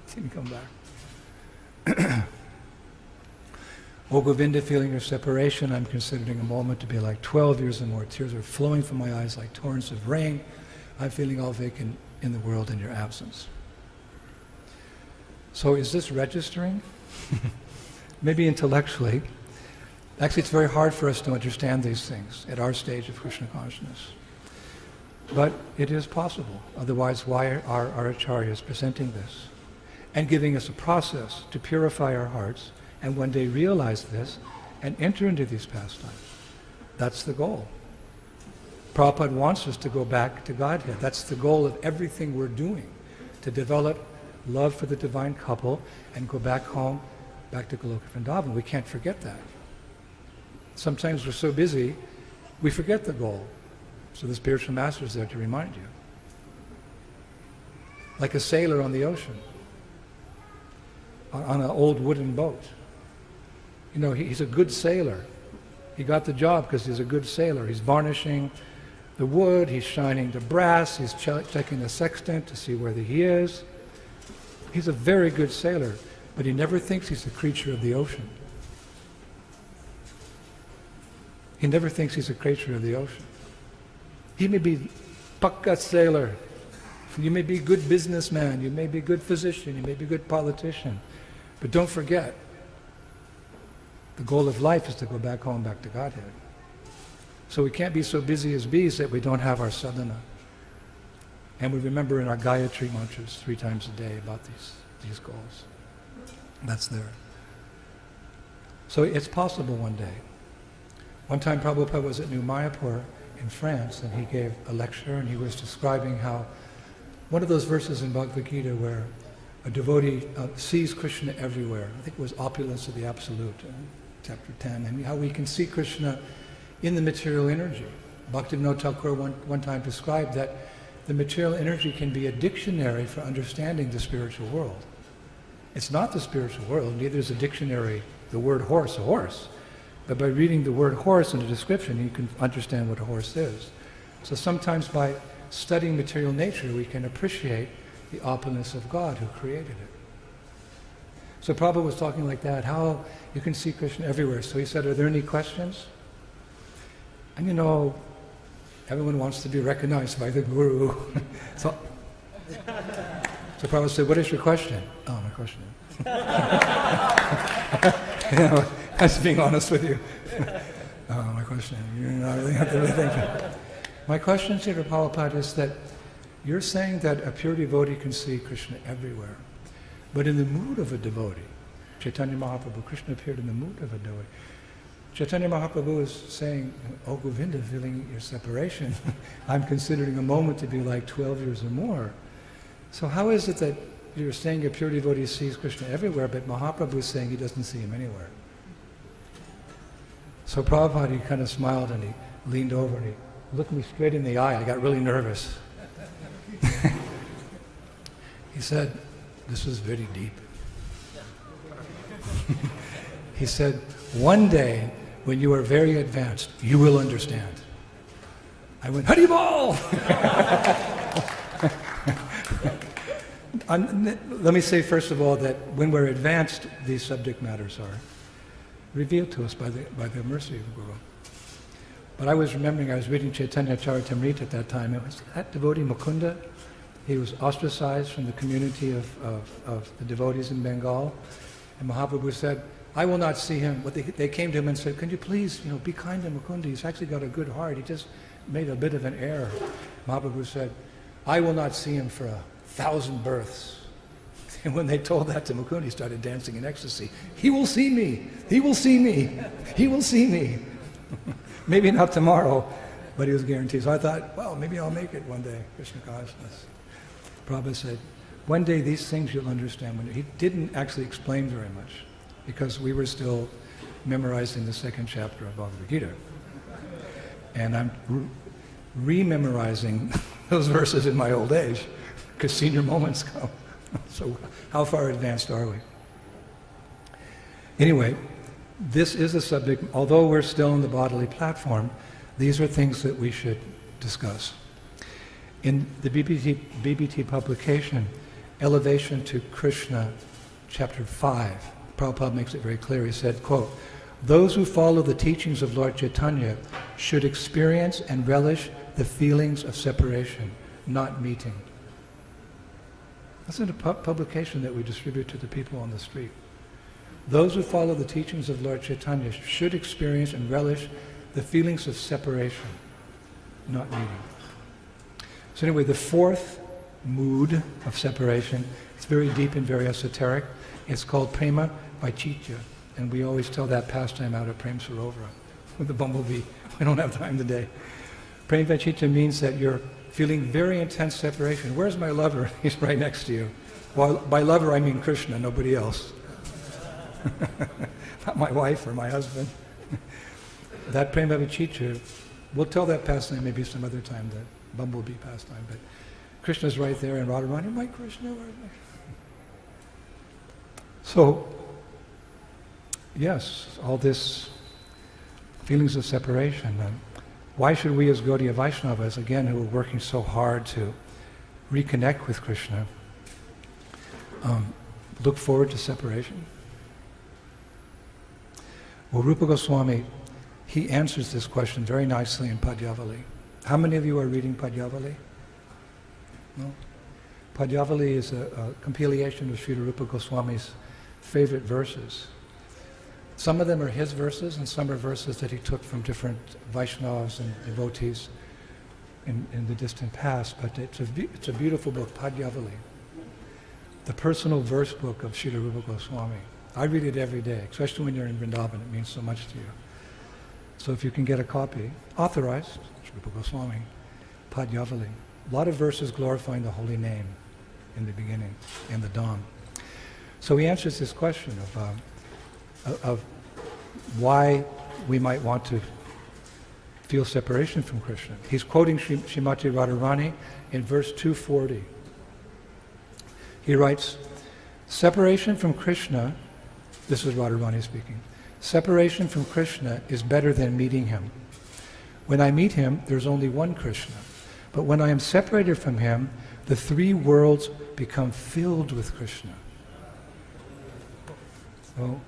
He didn't come back. O Govinda, feeling your separation, I'm considering a moment to be like 12 years or more. Tears are flowing from my eyes like torrents of rain. I'm feeling all vacant in the world in your absence. So is this registering? Maybe intellectually. Actually, it's very hard for us to understand these things at our stage of Krishna consciousness. But it is possible. Otherwise, why are our acharyas presenting this and giving us a process to purify our hearts and one day realize this and enter into these pastimes? That's the goal. Prabhupada wants us to go back to Godhead. That's the goal of everything we're doing, to develop love for the divine couple and go back home, back to Goloka Vrindavan. We can't forget that. Sometimes we're so busy, we forget the goal. So the spiritual master is there to remind you. Like a sailor on the ocean, on an old wooden boat. You know, he's a good sailor. He got the job because he's a good sailor. He's varnishing the wood, he's shining the brass, he's checking the sextant to see where he is. He's a very good sailor, but he never thinks he's a creature of the ocean. He never thinks he's a creature of the ocean. He may be pakka sailor, you may be a good businessman, you may be a good physician, you may be a good politician, but don't forget, the goal of life is to go back home, back to Godhead. So we can't be so busy as bees that we don't have our sadhana. And we remember in our Gayatri mantras 3 times a day about these goals. That's there. So it's possible one day. One time Prabhupada was at New Mayapur in France, and he gave a lecture, and he was describing how one of those verses in Bhagavad Gita where a devotee sees Krishna everywhere. I think it was Opulence of the Absolute, chapter 10, and how we can see Krishna in the material energy. Bhaktivinoda Thakur one time described that the material energy can be a dictionary for understanding the spiritual world. It's not the spiritual world, neither is a dictionary, the word horse, a horse. But by reading the word horse in the description, you can understand what a horse is. So sometimes by studying material nature, we can appreciate the opulence of God who created it. So Prabhupada was talking like that, how you can see Krishna everywhere. So he said, are there any questions? And you know, everyone wants to be recognized by the Guru. So Prabhupada said, what is your question? Oh, my question. You know, I was being honest with you. Oh, my question. You know, I really have to really think. My question to the Prabhupada is that you're saying that a pure devotee can see Krishna everywhere. But in the mood of a devotee, Chaitanya Mahaprabhu, Krishna appeared in the mood of a devotee. Chaitanya Mahaprabhu is saying, oh Govinda, feeling your separation, I'm considering a moment to be like 12 years or more. So how is it that you're saying a pure devotee sees Krishna everywhere, but Mahaprabhu is saying he doesn't see him anywhere? So Prabhupada, he kind of smiled and he leaned over and he looked me straight in the eye. I got really nervous. He said, this is very deep. He said, one day, when you are very advanced, you will understand. I went, Haribol! Let me say first of all that when we're advanced, these subject matters are revealed to us by the mercy of the Guru. But I was remembering, I was reading Chaitanya Charitamrita at that time. It was that devotee Mukunda. He was ostracized from the community of the devotees in Bengal. And Mahaprabhu said, I will not see him. But they came to him and said, can you please, be kind to Mukunda? He's actually got a good heart. He just made a bit of an error. Mahaprabhu said, I will not see him for 1,000 births. And when they told that to Mukunda, he started dancing in ecstasy. He will see me. He will see me. He will see me. Maybe not tomorrow, but he was guaranteed. So I thought, well, maybe I'll make it one day, Krishna consciousness. Prabhupada said, one day these things you'll understand. He didn't actually explain very much because we were still memorizing the 2nd chapter of Bhagavad Gita. And I'm re-memorizing those verses in my old age because senior moments come. So how far advanced are we? Anyway, this is a subject, although we're still in the bodily platform, these are things that we should discuss. In the BBT publication, Elevation to Krishna, chapter 5, Prabhupada makes it very clear. He said, quote, "Those who follow the teachings of Lord Chaitanya should experience and relish the feelings of separation, not meeting." That's in a publication that we distribute to the people on the street. Those who follow the teachings of Lord Chaitanya should experience and relish the feelings of separation, not meeting. So anyway, the fourth mood of separation, it's very deep and very esoteric. It's called prema vaichitya. And we always tell that pastime out at Prem Sarovara with the bumblebee. We don't have time today. Prema vaichitya means that you're feeling very intense separation. Where's my lover? He's right next to you. Well, by lover I mean Krishna, nobody else. Not my wife or my husband. That prema vaichitya, we'll tell that pastime maybe some other time, that bumblebee pastime, but Krishna's right there and Radharani, my Krishna, where's my... So, yes, all this feelings of separation. Why should we as Gaudiya Vaishnavas, again, who are working so hard to reconnect with Krishna, look forward to separation? Well, Rupa Goswami, he answers this question very nicely in Padyavali. How many of you are reading Padyavali? No? Padyavali is a compilation of Srila Rupa Goswami's favorite verses. Some of them are his verses, and some are verses that he took from different Vaishnavas and devotees in the distant past. But it's a beautiful book, Padyavali, the personal verse book of Srila Rupa Goswami. I read it every day, especially when you're in Vrindavan. It means so much to you. So if you can get a copy, authorized, Srila Rupa Goswami, Padyavali. A lot of verses glorifying the holy name in the beginning, in the dawn. So he answers this question of why we might want to feel separation from Krishna. He's quoting Srimati Radharani in verse 240. He writes, "Separation from Krishna," this is Radharani speaking, "separation from Krishna is better than meeting him. When I meet him, there's only one Krishna. But when I am separated from him, the three worlds become filled with Krishna." Well,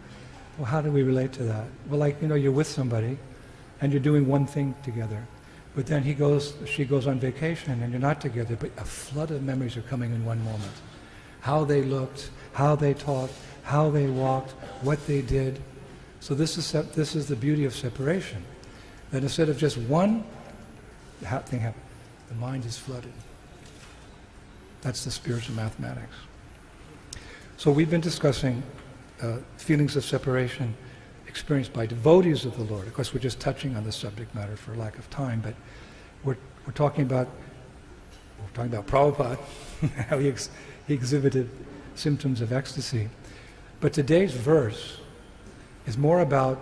how do we relate to that? Well, like, you're with somebody and you're doing one thing together, but then she goes on vacation and you're not together, but a flood of memories are coming in one moment. How they looked, how they talked, how they walked, what they did. So this is the beauty of separation. That instead of just one thing happening, the mind is flooded. That's the spiritual mathematics. So we've been discussing feelings of separation experienced by devotees of the Lord. Of course, we're just touching on the subject matter for lack of time, but we're talking about Prabhupada, how he exhibited symptoms of ecstasy. But today's verse is more about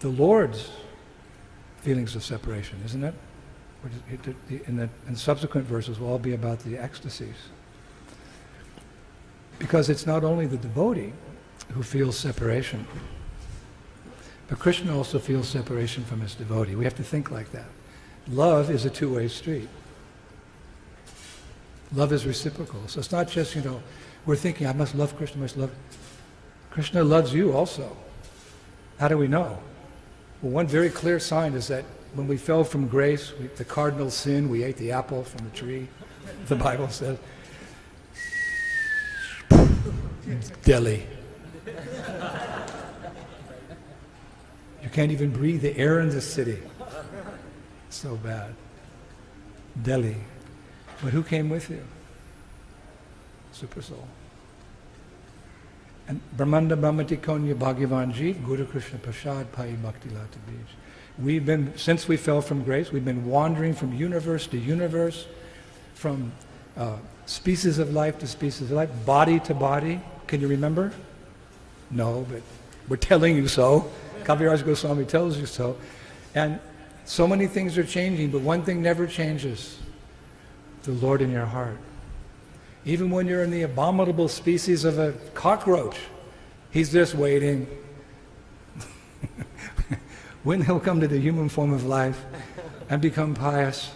the Lord's feelings of separation, isn't it? And subsequent verses will all be about the ecstasies. Because it's not only the devotee who feels separation, but Krishna also feels separation from his devotee. We have to think like that. Love is a two-way street. Love is reciprocal. So it's not just, we're thinking, I must love Krishna, Krishna loves you also. How do we know? Well, one very clear sign is that when we fell from grace, the cardinal sin, we ate the apple from the tree, the Bible says. Delhi. You can't even breathe the air in the city. So bad. Delhi. But who came with you? Super soul. And Brahmanda Brahmati Konya Bhagavan Jeev Guru Krishna Prasad Pai Bhakti Lata Bij. Since we fell from grace, we've been wandering from universe to universe, from species of life to species of life, body to body. Can you remember? No, but we're telling you so. Kaviraj Goswami tells you so. And so many things are changing, but one thing never changes. The Lord in your heart. Even when you're in the abominable species of a cockroach, he's just waiting. When he'll come to the human form of life and become pious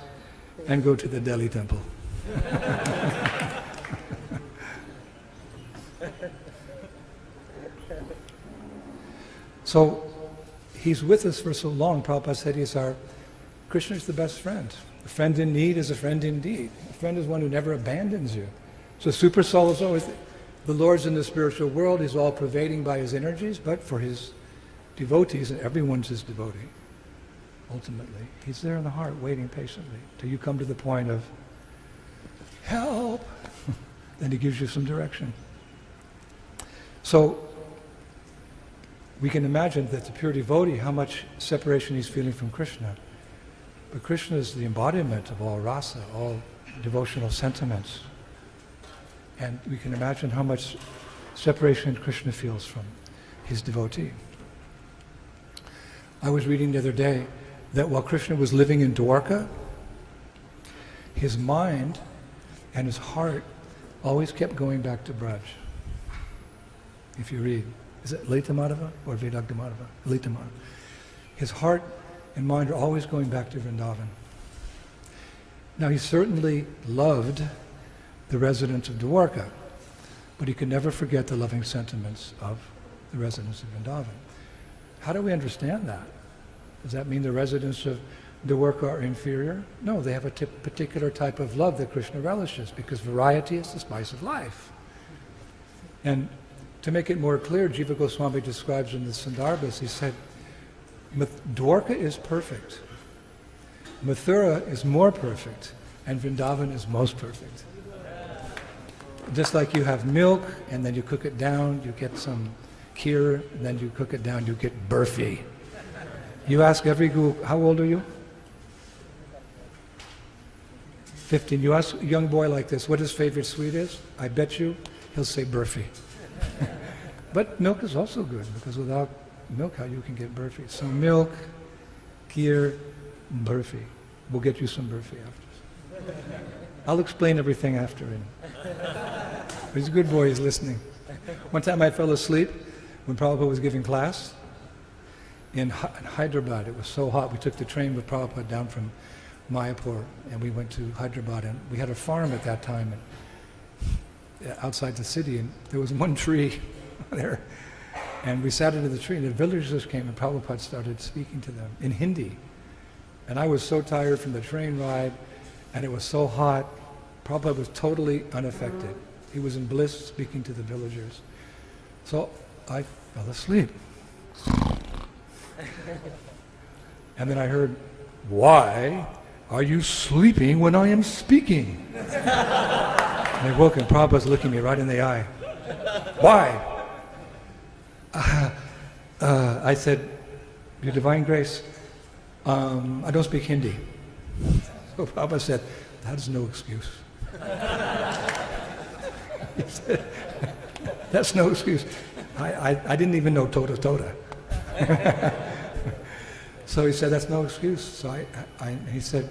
and go to the Delhi temple. So he's with us for so long. Prabhupada said Krishna is the best friend. A friend in need is a friend indeed. A friend is one who never abandons you. So super soul is always, the Lord's in the spiritual world, he's all pervading by his energies, but for his devotees, and everyone's his devotee, ultimately, he's there in the heart waiting patiently till you come to the point of help. Then he gives you some direction. So we can imagine that the pure devotee, how much separation he's feeling from Krishna. But Krishna is the embodiment of all rasa, all devotional sentiments. And we can imagine how much separation Krishna feels from his devotee. I was reading the other day that while Krishna was living in Dwarka, his mind and his heart always kept going back to Braj. If you read, is it Lita Madhava or Vedagda Madhava? Lita Madhava. His heart and mind are always going back to Vrindavan. Now he certainly loved the residents of Dwarka, but he could never forget the loving sentiments of the residents of Vrindavan. How do we understand that? Does that mean the residents of Dwarka are inferior? No, they have a particular type of love that Krishna relishes, because variety is the spice of life. And to make it more clear, Jiva Goswami describes in the Sandarbhas, he said, Dwarka is perfect, Mathura is more perfect, and Vrindavan is most perfect. Just like you have milk, and then you cook it down, you get some kheer, and then you cook it down, you get burfi. You ask every guru, how old are you? 15. You ask a young boy like this, what his favorite sweet is? I bet you he'll say burfi. But milk is also good, because without milk, how you can get burfi? So milk, kheer, burfi. We'll get you some burfi after. I'll explain everything after. But he's a good boy, he's listening. One time I fell asleep when Prabhupada was giving class in Hyderabad. It was so hot, we took the train with Prabhupada down from Mayapur, and we went to Hyderabad, and we had a farm at that time outside the city, and there was one tree there, and we sat under the tree, and the villagers came, and Prabhupada started speaking to them in Hindi. And I was so tired from the train ride, and it was so hot, Prabhupada was totally unaffected. He was in bliss speaking to the villagers. So I fell asleep. And then I heard, "Why are you sleeping when I am speaking?" And I woke, and Prabhupada's looking me right in the eye. "Why?" I said, "Your Divine Grace, I don't speak Hindi." So Prabhupada said, "That is no excuse." He said, "That's no excuse. I didn't even know Tota Tota." So he said, "That's no excuse." So he said,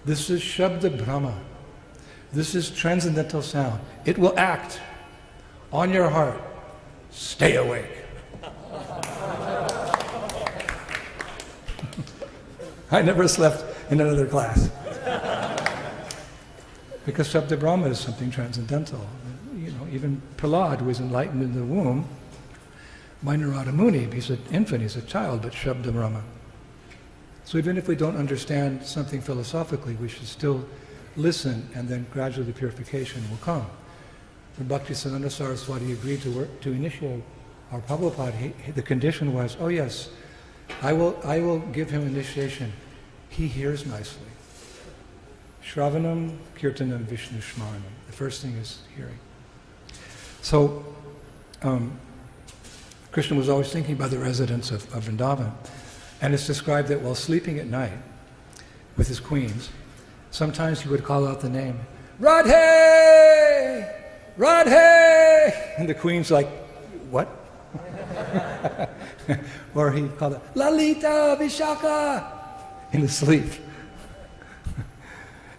"This is Shabda Brahma. This is transcendental sound. It will act on your heart. Stay awake." I never slept in another class. Because Shabda Brahma is something transcendental. You know, even Prahlad, who was enlightened in the womb, Narada Muni, he's an infant, he's a child, but Shabda Brahma. So even if we don't understand something philosophically, we should still listen, and then gradually the purification will come. When Bhaktisiddhanta Saraswati agreed to initiate our Prabhupada, the condition was, oh yes, I will give him initiation. He hears nicely. Shravanam, Kirtanam, Vishnu Shmaranam. The first thing is hearing. So, Krishna was always thinking about the residents of Vrindavan. And it's described that while sleeping at night with his queens, sometimes he would call out the name, "Radhe! Radhe!" And the queen's like, "What?" Or he called it, "Lalita Vishaka!" in his sleep.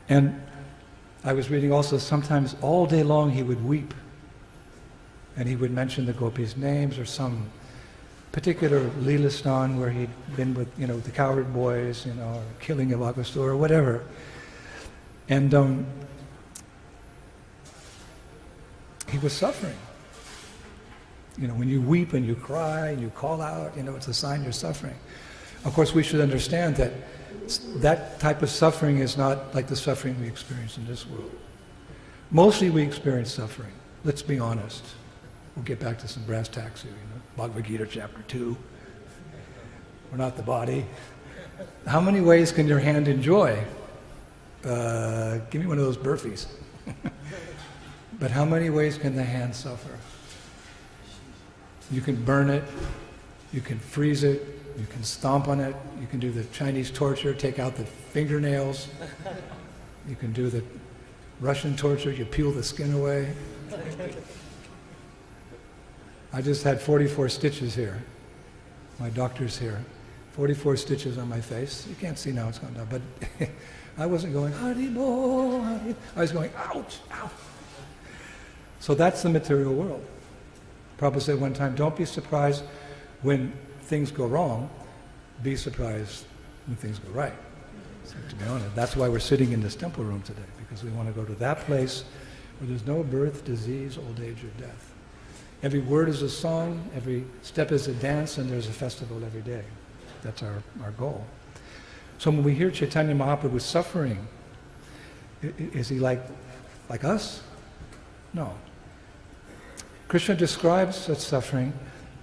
And I was reading also, sometimes all day long he would weep. And he would mention the gopis' names or some particular Leelastan where he'd been with, the cowherd boys, or killing of Agastya or whatever. And he was suffering. when you weep and you cry and you call out, it's a sign you're suffering. Of course, we should understand that that type of suffering is not like the suffering we experience in this world. Mostly we experience suffering. Let's be honest. We'll get back to some brass tacks here, Bhagavad Gita chapter 2. We're not the body. How many ways can your hand enjoy? Give me one of those burpees. But how many ways can the hand suffer? You can burn it, you can freeze it, you can stomp on it, you can do the Chinese torture, take out the fingernails, you can do the Russian torture, you peel the skin away. I just had 44 stitches here. My doctor's here. 44 stitches on my face. You can't see now, it's gone down, but I wasn't going, Haribo, Haribo. I was going, ouch, ouch. So that's the material world. Prabhupada said one time, don't be surprised when things go wrong, be surprised when things go right. So to be honest, that's why we're sitting in this temple room today, because we want to go to that place where there's no birth, disease, old age, or death. Every word is a song, every step is a dance, and there's a festival every day. That's our goal. So when we hear Chaitanya Mahaprabhu suffering, is he like us? No. Krishna describes such suffering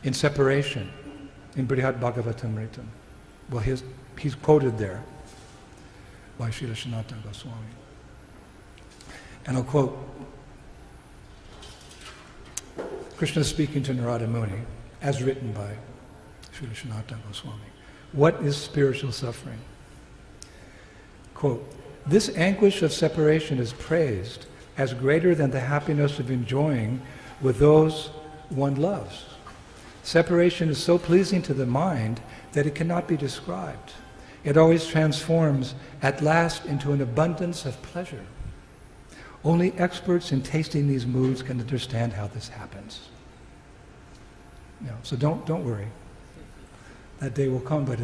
in separation in Brihad Bhagavatamritam. Well, he's quoted there by Srila Sanatana Goswami. And I'll quote, Krishna speaking to Narada Muni, as written by Srila Sanatana Goswami. What is spiritual suffering? Quote, this anguish of separation is praised as greater than the happiness of enjoying with those one loves. Separation is so pleasing to the mind that it cannot be described. It always transforms at last into an abundance of pleasure. Only experts in tasting these moods can understand how this happens. So don't worry. That day will come, but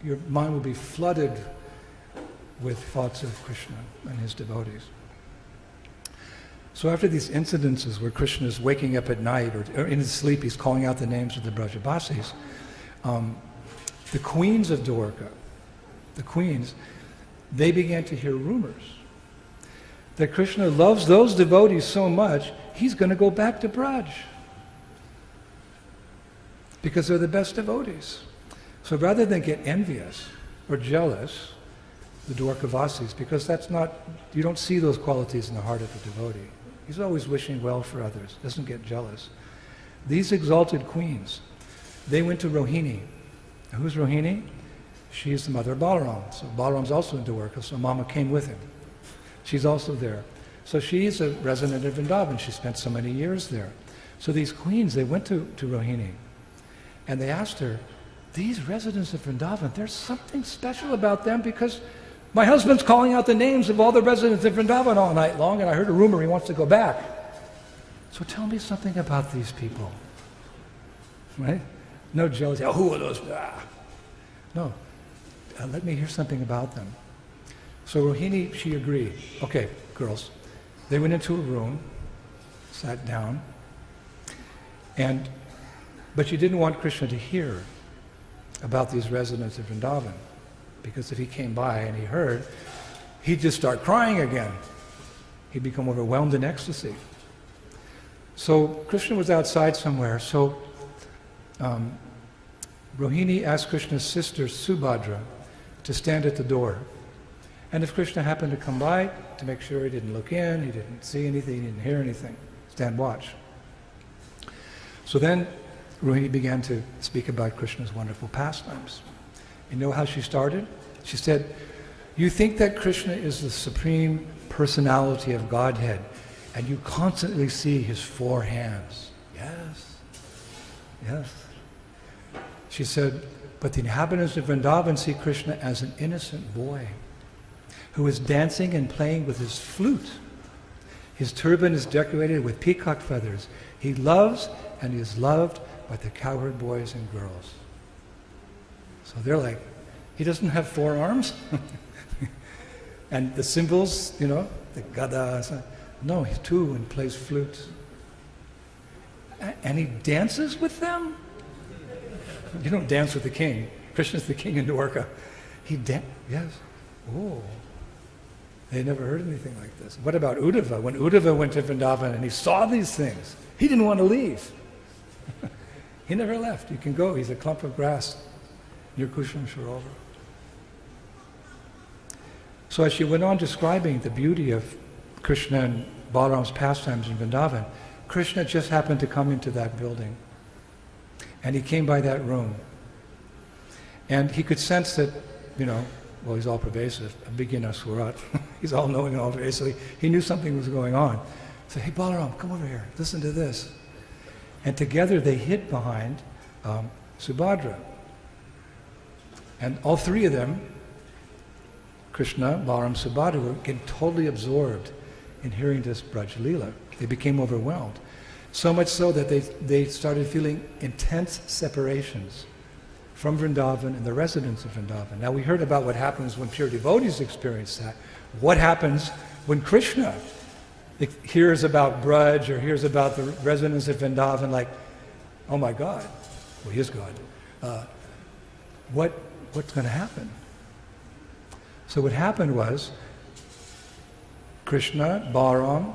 your mind will be flooded with thoughts of Krishna and his devotees. So after these incidences where Krishna is waking up at night or in his sleep, he's calling out the names of the Brajabasis, the queens of Dwarka, they began to hear rumors that Krishna loves those devotees so much, he's going to go back to Braj. Because they're the best devotees. So rather than get envious or jealous, the Dwarkavasis, because you don't see those qualities in the heart of a devotee. He's always wishing well for others, doesn't get jealous. These exalted queens, they went to Rohini. Now, who's Rohini? She's the mother of Balaram. So Balaram's also in Dwarka, so Mama came with him. She's also there. So she's a resident of Vrindavan. She spent so many years there. So these queens, they went to Rohini, and they asked her, these residents of Vrindavan, there's something special about them because my husband's calling out the names of all the residents of Vrindavan all night long, and I heard a rumor he wants to go back. So tell me something about these people. Right? No jealousy. Oh, who are those? No. Let me hear something about them. So Rohini, she agreed. Okay, girls. They went into a room, sat down, but she didn't want Krishna to hear about these residents of Vrindavan, because if he came by and he heard, he'd just start crying again. He'd become overwhelmed in ecstasy. So Krishna was outside somewhere, so Rohini asked Krishna's sister, Subhadra, to stand at the door. And if Krishna happened to come by, to make sure he didn't look in, he didn't see anything, he didn't hear anything, stand watch. So then Rohini began to speak about Krishna's wonderful pastimes. You know how she started? She said, you think that Krishna is the supreme personality of Godhead, and you constantly see his four hands. Yes, yes. She said, but the inhabitants of Vrindavan see Krishna as an innocent boy who is dancing and playing with his flute. His turban is decorated with peacock feathers. He loves and he is loved by the cowherd boys and girls. So they're like, he doesn't have four arms? And the cymbals, the gada. No, he's two and plays flute. And he dances with them? You don't dance with the king. Krishna's the king in Dwarka. Yes. Oh. They never heard anything like this. What about Uddhava? When Uddhava went to Vrindavan and he saw these things, he didn't want to leave. He never left. You can go. He's a clump of grass near Kusham Sarovar. So as she went on describing the beauty of Krishna and Balaram's pastimes in Vrindavan, Krishna just happened to come into that building. And he came by that room. And he could sense that, well, he's all pervasive, a beginner Swarat. He's all knowing and all pervasive. So he knew something was going on. So, hey, Balaram, come over here. Listen to this. And together they hid behind Subhadra. And all three of them, Krishna, Balaram, Subhadra, were getting totally absorbed in hearing this Braj Leela. They became overwhelmed. So much so that they started feeling intense separations from Vrindavan and the residents of Vrindavan. Now we heard about what happens when pure devotees experience that. What happens when Krishna hears about Braj or hears about the residents of Vrindavan, like, oh my God, well, he is God. What's going to happen? So what happened was Krishna, Balaram,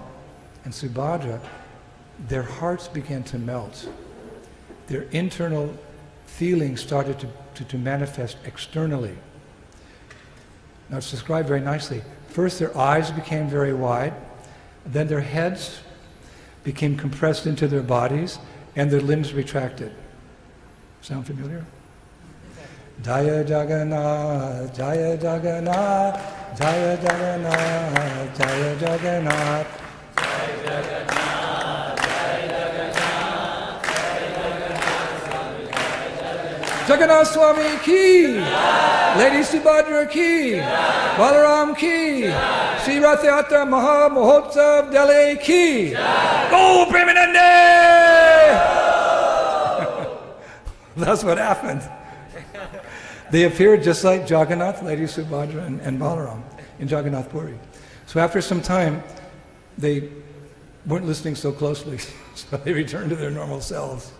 and Subhadra, their hearts began to melt. Their internal feelings started to manifest externally. Now it's described very nicely. First their eyes became very wide, then their heads became compressed into their bodies, and their limbs retracted. Sound familiar? Jaya Jagannath, Jaya Jagannath, Jaya Jagannath, Jaya Jagannath. Jaya Jagannath, Jaya Jagannath, Jaya Jagannath. Jagannath Swami ki, Lady Subhadra ki, Balaram ki, Sri Rath Yatra Maha Mahotsav Delhi ki, Go Premanande! That's what happened. They appeared just like Jagannath, Lady Subhadra, and Balaram in Jagannath Puri. So after some time, they weren't listening so closely, so they returned to their normal selves,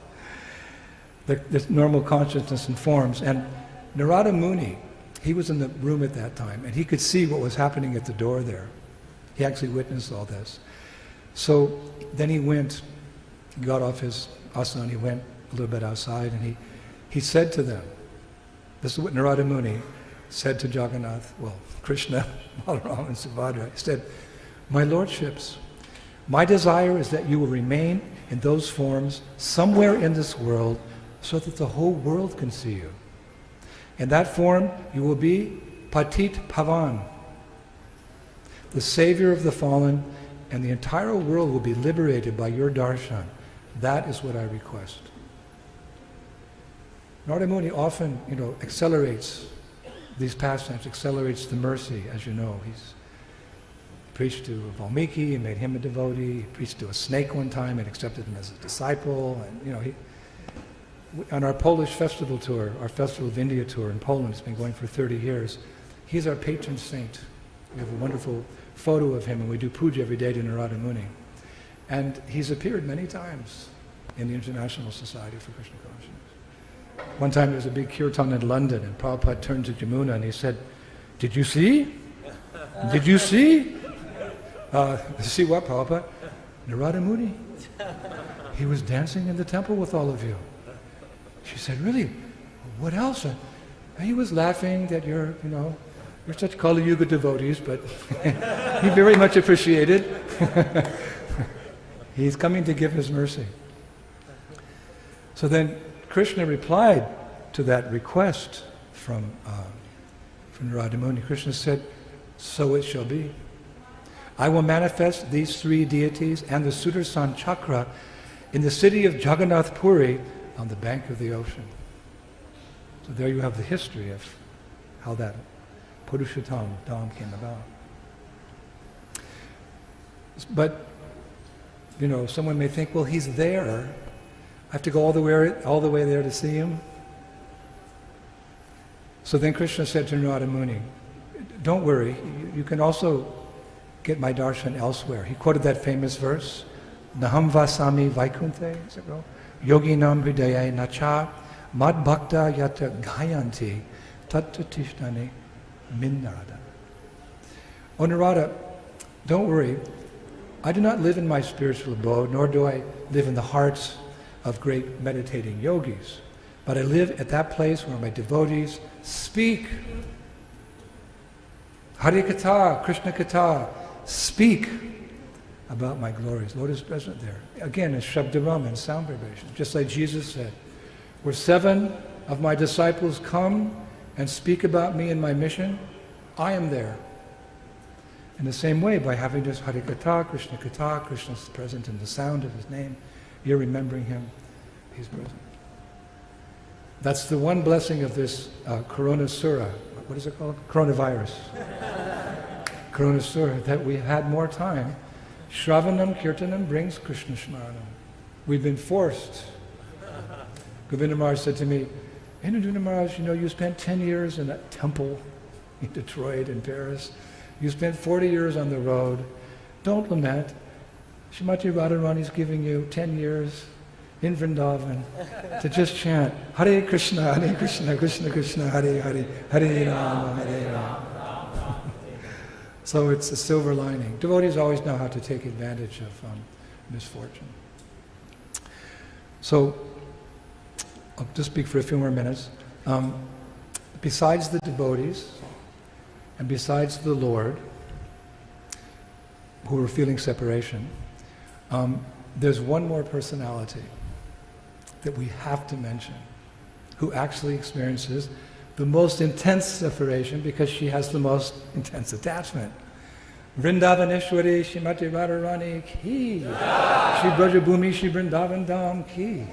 their normal consciousness and forms. And Narada Muni, he was in the room at that time, and he could see what was happening at the door there. He actually witnessed all this. So then he got off his asana, he went a little bit outside, and he said to them, this is what Narada Muni said to Jagannath, well, Krishna, Balaram, and Subhadra. He said, my lordships, my desire is that you will remain in those forms somewhere in this world so that the whole world can see you. In that form, you will be Patit Pavan, the savior of the fallen, and the entire world will be liberated by your darshan. That is what I request. Narada Muni often, accelerates these pastimes, accelerates the mercy, as you know. He's preached to Valmiki and made him a devotee. He preached to a snake one time and accepted him as a disciple. And on our Polish festival tour, our Festival of India tour in Poland, it's been going for 30 years. He's our patron saint. We have a wonderful photo of him, and we do puja every day to Narada Muni. And he's appeared many times in the International Society for Krishna Consciousness. One time there was a big kirtan in London, and Prabhupada turned to Jamuna and he said, did you see? Did you see? See what, Prabhupada? Narada Muni. He was dancing in the temple with all of you. She said, really? What else? And he was laughing that you're such Kali Yuga devotees, but he very much appreciated. He's coming to give his mercy. So then Krishna replied to that request from Narada Muni. Krishna said, so it shall be. I will manifest these three deities and the Sudarshan Chakra in the city of Jagannath Puri on the bank of the ocean. So there you have the history of how that Purushottam Dham came about. But, someone may think, well, he's there. I have to go all the way there to see him. So then Krishna said to Narada Muni, don't worry, you can also get my darshan elsewhere. He quoted that famous verse, Naham vasami vaikunthe, is it wrong? Yoginam hridaya nacha mad bhakta yata gayanti tatta tishnani minnarada. Oh Narada, don't worry. I do not live in my spiritual abode, nor do I live in the hearts of great meditating yogis. But I live at that place where my devotees speak. Hare Katha, Krishna Katha, speak about my glories. Lord is present there. Again, it's Shabdarama and sound vibration. Just like Jesus said, where 7 of my disciples come and speak about me and my mission, I am there. In the same way, by having this Hare Katha, Krishna is present in the sound of his name. You're remembering him, he's present. That's the one blessing of this Corona Sura. What is it called? Coronavirus. Corona Sura, that we had more time. Shravanam Kirtanam brings Krishna Smaranam. We've been forced. Govinda Maharaj said to me, Indradyumna Maharaj, you spent 10 years in a temple in Detroit and Paris. You spent 40 years on the road. Don't lament. Srimati Radharani's giving you 10 years in Vrindavan to just chant Hare Krishna, Krishna Krishna, Hare Hare, Hare Rama, Hare Rama. So it's a silver lining. Devotees always know how to take advantage of misfortune. So I'll just speak for a few more minutes. Besides the devotees, and besides the Lord, who are feeling separation, there's one more personality that we have to mention, who actually experiences the most intense separation because she has the most intense attachment. Vrindavaneshwari Shrimati Radharani ki. Shri Brajabhumi Shri Vrindavan Dham ki.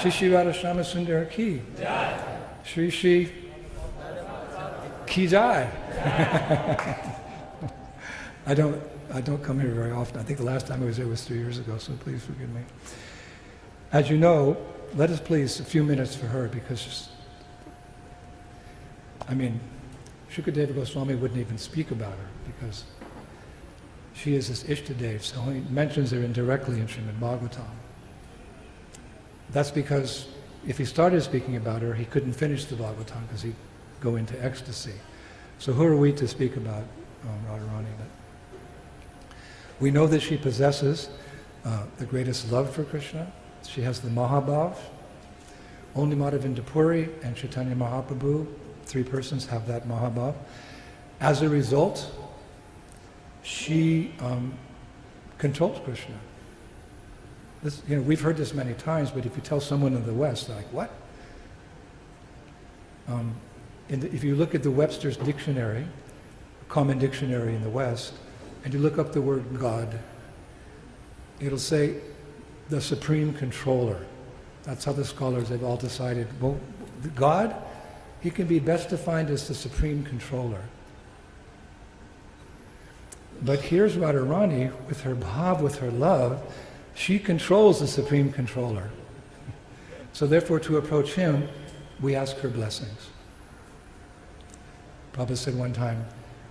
Shri Shri Radha Shama Sundar ki. Shri Shri ki jai. I don't come here very often. I think the last time I was here was 3 years ago, so please forgive me. As you know, let us please a few minutes for her, because Shukadeva Goswami wouldn't even speak about her because she is his Ishtadev, so he mentions her indirectly in Srimad Bhagavatam. That's because if he started speaking about her, he couldn't finish the Bhagavatam because he'd go into ecstasy. So who are we to speak about Radharani? We know that she possesses the greatest love for Krishna. She has the Mahabhav. Only Madhavinda Puri and Chaitanya Mahaprabhu, 3 persons, have that Mahabhav. As a result, she controls Krishna. This, we've heard this many times, but if you tell someone in the West, they're like, what? If you look at the Webster's dictionary, common dictionary in the West, and you look up the word God, it'll say the supreme controller. That's how the scholars have all decided. Well, God, he can be best defined as the supreme controller. But here's Radharani, with her bhav, with her love, she controls the supreme controller. So therefore, to approach him, we ask her blessings. Prabhupada said one time,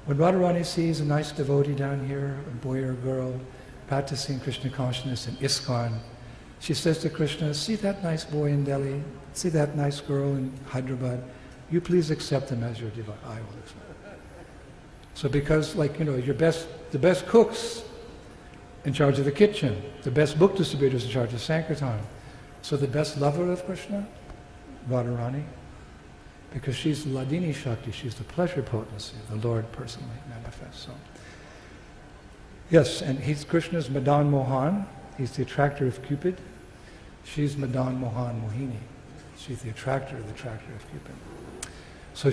when Radharani sees a nice devotee down here, a boy or a girl, practicing Krishna consciousness in Iskcon, she says to Krishna, see that nice boy in Delhi, see that nice girl in Hyderabad, you please accept them as your devotee. I will accept them. So because, the best cooks in charge of the kitchen, the best book distributors in charge of Sankirtan. So the best lover of Krishna, Radharani, because she's Ladini Shakti, she's the pleasure potency, the Lord personally manifests. So, yes, and he's Krishna's Madan Mohan, he's the attractor of Cupid. She's Madan Mohan Mohini. She's the attractor of Cupid. So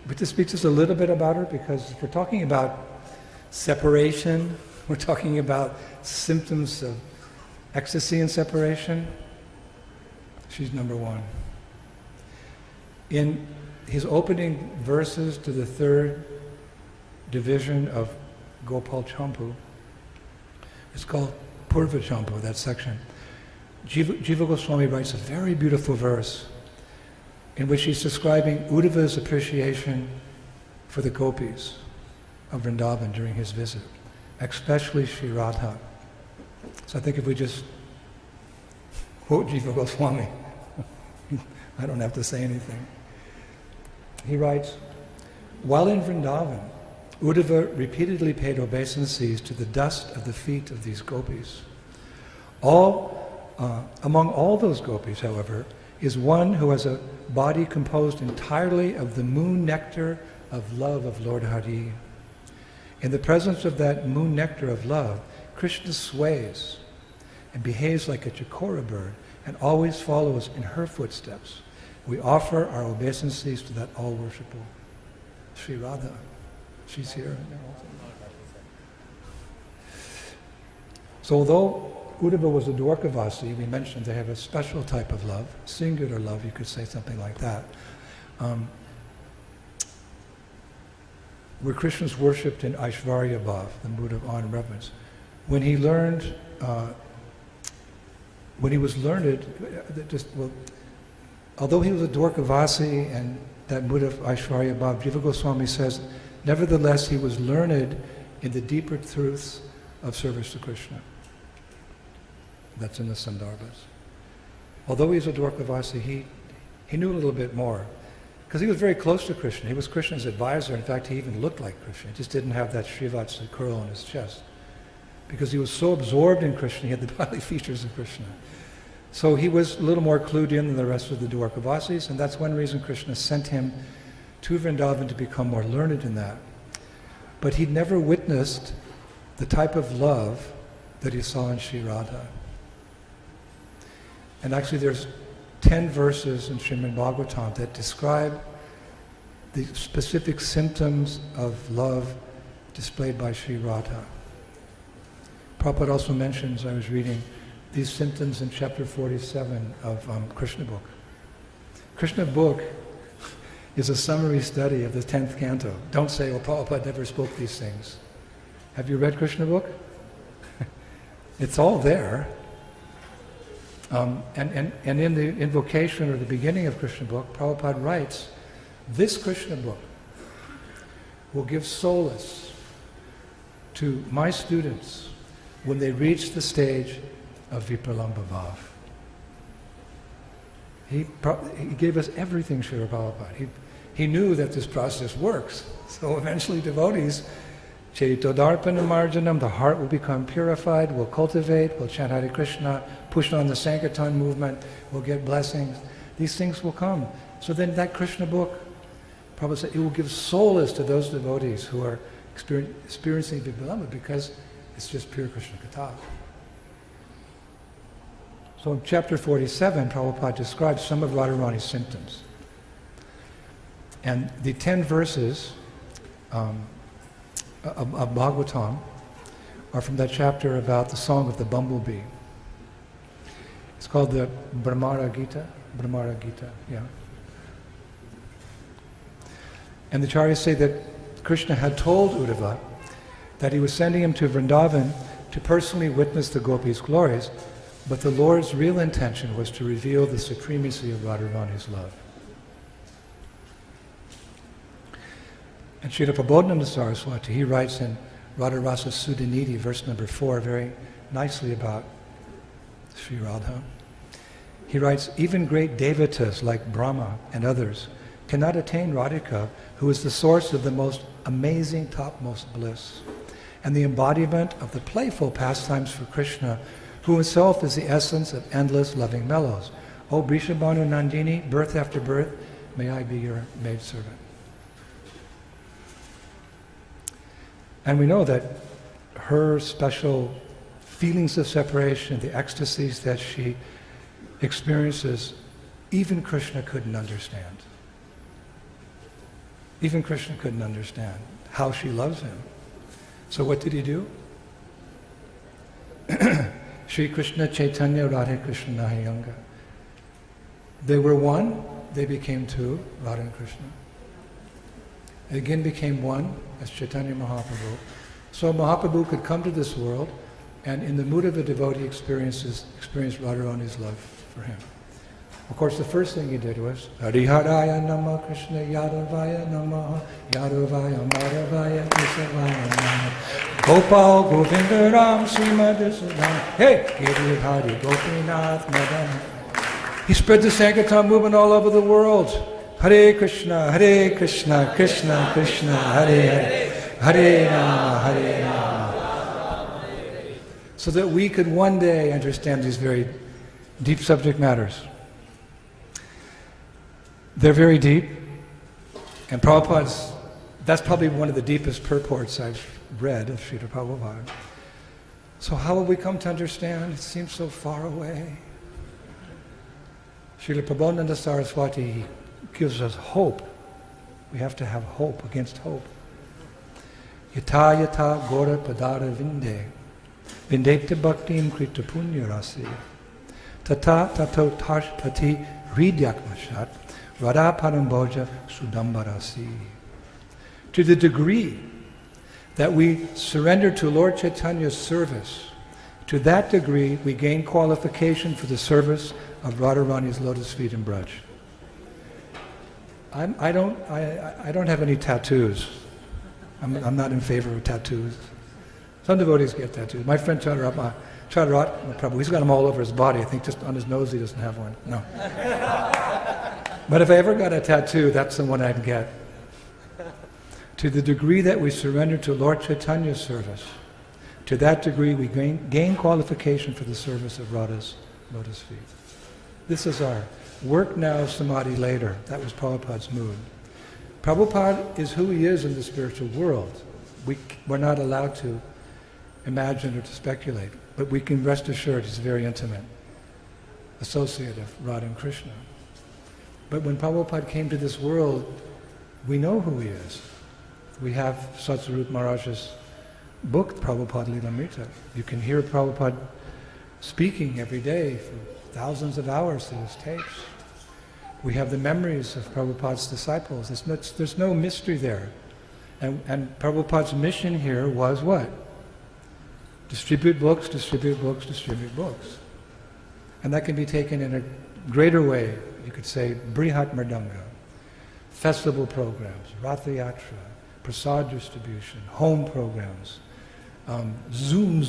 but to speak just a little bit about her, because if we're talking about separation, we're talking about symptoms of ecstasy and separation, she's number 1. In his opening verses to the 3rd division of Gopal Champu, it's called Purva Champu, that section. Jiva Goswami writes a very beautiful verse in which he's describing Uddhava's appreciation for the gopis of Vrindavan during his visit, especially Sri Radha. So I think if we just quote Jiva Goswami, I don't have to say anything. He writes, while in Vrindavan, Uddhava repeatedly paid obeisances to the dust of the feet of these gopis. Among all those gopis, however, is one who has a body composed entirely of the moon nectar of love of Lord Hare. In the presence of that moon nectar of love, Krishna sways and behaves like a chakora bird and always follows in her footsteps. We offer our obeisances to that all-worshipful Sri Radha. She's here. So although Uddhava was a Dwarkavasi, we mentioned they have a special type of love, singular love, you could say something like that, where Krishna's worshipped in Aishvarya Bhav, the mood of honor and reverence. When he learned, when he was learned, although he was a Dwarkavasi and that mood of Aishvarya Bhav, Jiva Goswami says, nevertheless he was learned in the deeper truths of service to Krishna. That's in the Sandarbhas. Although he's a Dwarkavasi, he knew a little bit more. Because he was very close to Krishna. He was Krishna's advisor. In fact, he even looked like Krishna. He just didn't have that Srivatsa curl on his chest. Because he was so absorbed in Krishna, he had the bodily features of Krishna. So he was a little more clued in than the rest of the Dwarkavasis, and that's one reason Krishna sent him to Vrindavan to become more learned in that. But he'd never witnessed the type of love that he saw in Sri Radha. And actually there's 10 verses in Srimad Bhagavatam that describe the specific symptoms of love displayed by Sri Radha. Prabhupada also mentions, I was reading, these symptoms in chapter 47 of Krishna book. Krishna book is a summary study of the 10th canto. Don't say, oh, Prabhupada never spoke these things. Have you read Krishna book? It's all there. And in the invocation or the beginning of Krishna book, Prabhupada writes, this Krishna book will give solace to my students when they reach the stage of Vipralambha Bhav. He gave us everything, Srila Prabhupada. He knew that this process works. So eventually devotees, Chaitodarpana Marjanam, the heart will become purified, will cultivate, will chant Hare Krishna, push on the Sankirtan movement, will get blessings. These things will come. So then that Krishna book, Prabhupada said, it will give solace to those devotees who are experiencing Vipralambha because it's just pure Krishna Katha. So in chapter 47, Prabhupada describes some of Radharani's symptoms. And the 10 verses of Bhagavatam are from that chapter about the song of the bumblebee. It's called the Brahmara Gita. Brahmara Gita, yeah. And the Acharyas say that Krishna had told Uddhava that he was sending him to Vrindavan to personally witness the gopis' glories, but the Lord's real intention was to reveal the supremacy of Radharani's love. And Srila Prabodhananda Saraswati, he writes in Radharasa Sudhanidhi, verse number 4, very nicely about Sri Radha. He writes, even great devatas like Brahma and others cannot attain Radhika, who is the source of the most amazing topmost bliss, and the embodiment of the playful pastimes for Krishna, who himself is the essence of endless loving mellows. O Brishabhanu Nandini, birth after birth, may I be your maidservant. And we know that her special feelings of separation, the ecstasies that she experiences, even Krishna couldn't understand. Even Krishna couldn't understand how she loves him. So what did he do? Shri Krishna Chaitanya Radha Krishna Nahayanga. They were one, they became two, Radha and Krishna. They again became one as Chaitanya Mahaprabhu. So Mahaprabhu could come to this world and in the mood of a devotee experience Radharani's love for him. Of course, the first thing he did was Hariharaya Namah Krishna Yadavaya Namah Yadavaya Madhavaya Kesavaya Namah Gopal Govinda Ram Srimadhisadam Hey! Giri Hari Gopinath Madan. He spread the Sankirtan movement all over the world. Hare Krishna, Krishna Krishna, Hare Hare, Hare Rama, Hare Rama. So that we could one day understand these very deep subject matters. They're very deep, and Prabhupada's, that's probably one of the deepest purports I've read of Srila Prabhupada. So how will we come to understand? It seems so far away. Srila Prabodhananda Saraswati gives us hope. We have to have hope against hope. Yata yata gora padara vinde, vindepta bhaktim krita punya rasi, tata tato tash tati ridyakmashat, Radha Paramboja Sudambarasi. To the degree that we surrender to Lord Chaitanya's service, to that degree we gain qualification for the service of Radharani's lotus feet and Braj. I don't have any tattoos. I'm not in favor of tattoos. Some devotees get tattoos. My friend Chaudhary, probably, he's got them all over his body. I think just on his nose he doesn't have one. No. But if I ever got a tattoo, that's the one I'd get. To the degree that we surrender to Lord Chaitanya's service, to that degree we gain qualification for the service of Radha's lotus feet. This is our work now, samadhi later. That was Prabhupada's mood. Prabhupada is who he is in the spiritual world. We're not allowed to imagine or to speculate, but we can rest assured he's a very intimate associate of Radha and Krishna. But when Prabhupada came to this world, we know who he is. We have Satsvarup Maharaj's book, Prabhupada Lilamrita. You can hear Prabhupada speaking every day for thousands of hours through his tapes. We have the memories of Prabhupada's disciples. There's no mystery there. And Prabhupada's mission here was what? Distribute books, distribute books, distribute books. And that can be taken in a greater way. You could say Brihat Mridanga, festival programs, Ratha Yatra, prasad distribution, home programs, Zoom.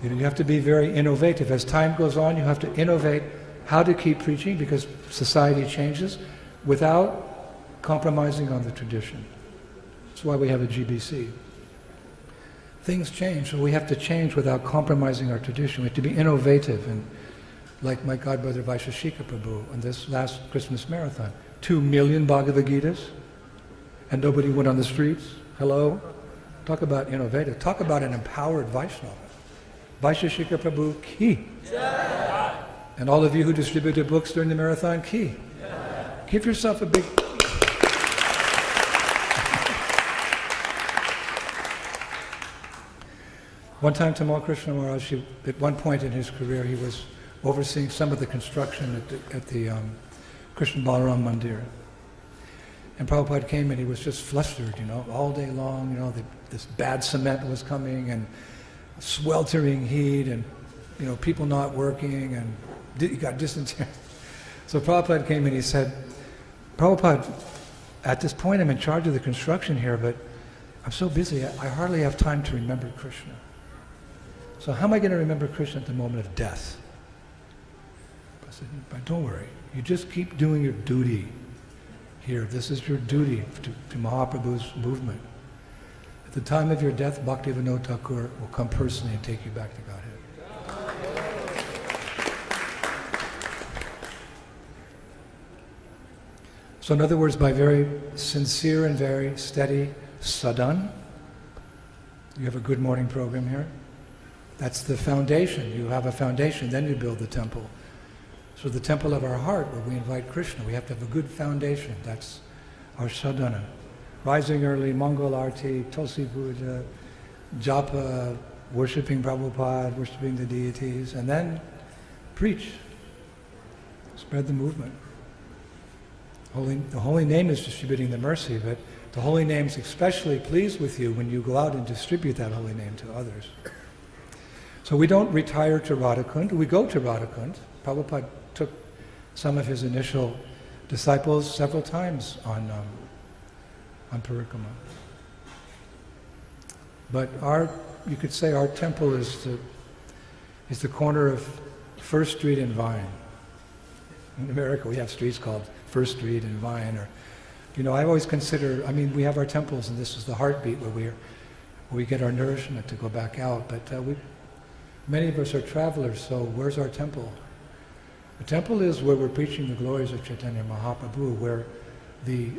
You have to be very innovative. As time goes on, you have to innovate how to keep preaching because society changes without compromising on the tradition. That's why we have a GBC. Things change, so we have to change without compromising our tradition. We have to be innovative, and like my godbrother Vaisheshika Prabhu on this last Christmas marathon, 2 million Bhagavad Gitas, and nobody went on the streets. Hello? Talk about innovative. Talk about an empowered Vaishnava. Vaisheshika Prabhu ki. Yeah. And all of you who distributed books during the marathon ki. Yeah. Give yourself a big... One time Tamal Krishna Maharaj, at one point in his career, he was overseeing some of the construction at the Krishna Balaram Mandir. And Prabhupada came and he was just flustered, all day long, this bad cement was coming and sweltering heat and, people not working and he got dysentery. So Prabhupada came and he said, Prabhupada, at this point I'm in charge of the construction here, but I'm so busy, I hardly have time to remember Krishna. So how am I going to remember Krishna at the moment of death? I said, but don't worry. You just keep doing your duty here. This is your duty to Mahaprabhu's movement. At the time of your death, Bhaktivinoda Thakur will come personally and take you back to Godhead. So in other words, by very sincere and very steady sadhan, you have a good morning program here. That's the foundation. You have a foundation, then you build the temple. So the temple of our heart, where we invite Krishna, we have to have a good foundation. That's our sadhana. Rising early, Mongol Arti, Tulsi Puja, Japa, worshipping Prabhupada, worshipping the deities, and then preach. Spread the movement. The holy name is distributing the mercy, but the holy name is especially pleased with you when you go out and distribute that holy name to others. So So we don't retire to Radhakund, we go to Radhakund. Prabhupada took some of his initial disciples several times on Parikrama. But you could say our temple is the corner of First Street and Vine. In America we have streets called First Street and Vine, or, I always consider, we have our temples and this is the heartbeat where we get our nourishment to go back out, but many of us are travelers, so where's our temple? The temple is where we're preaching the glories of Chaitanya Mahaprabhu, where the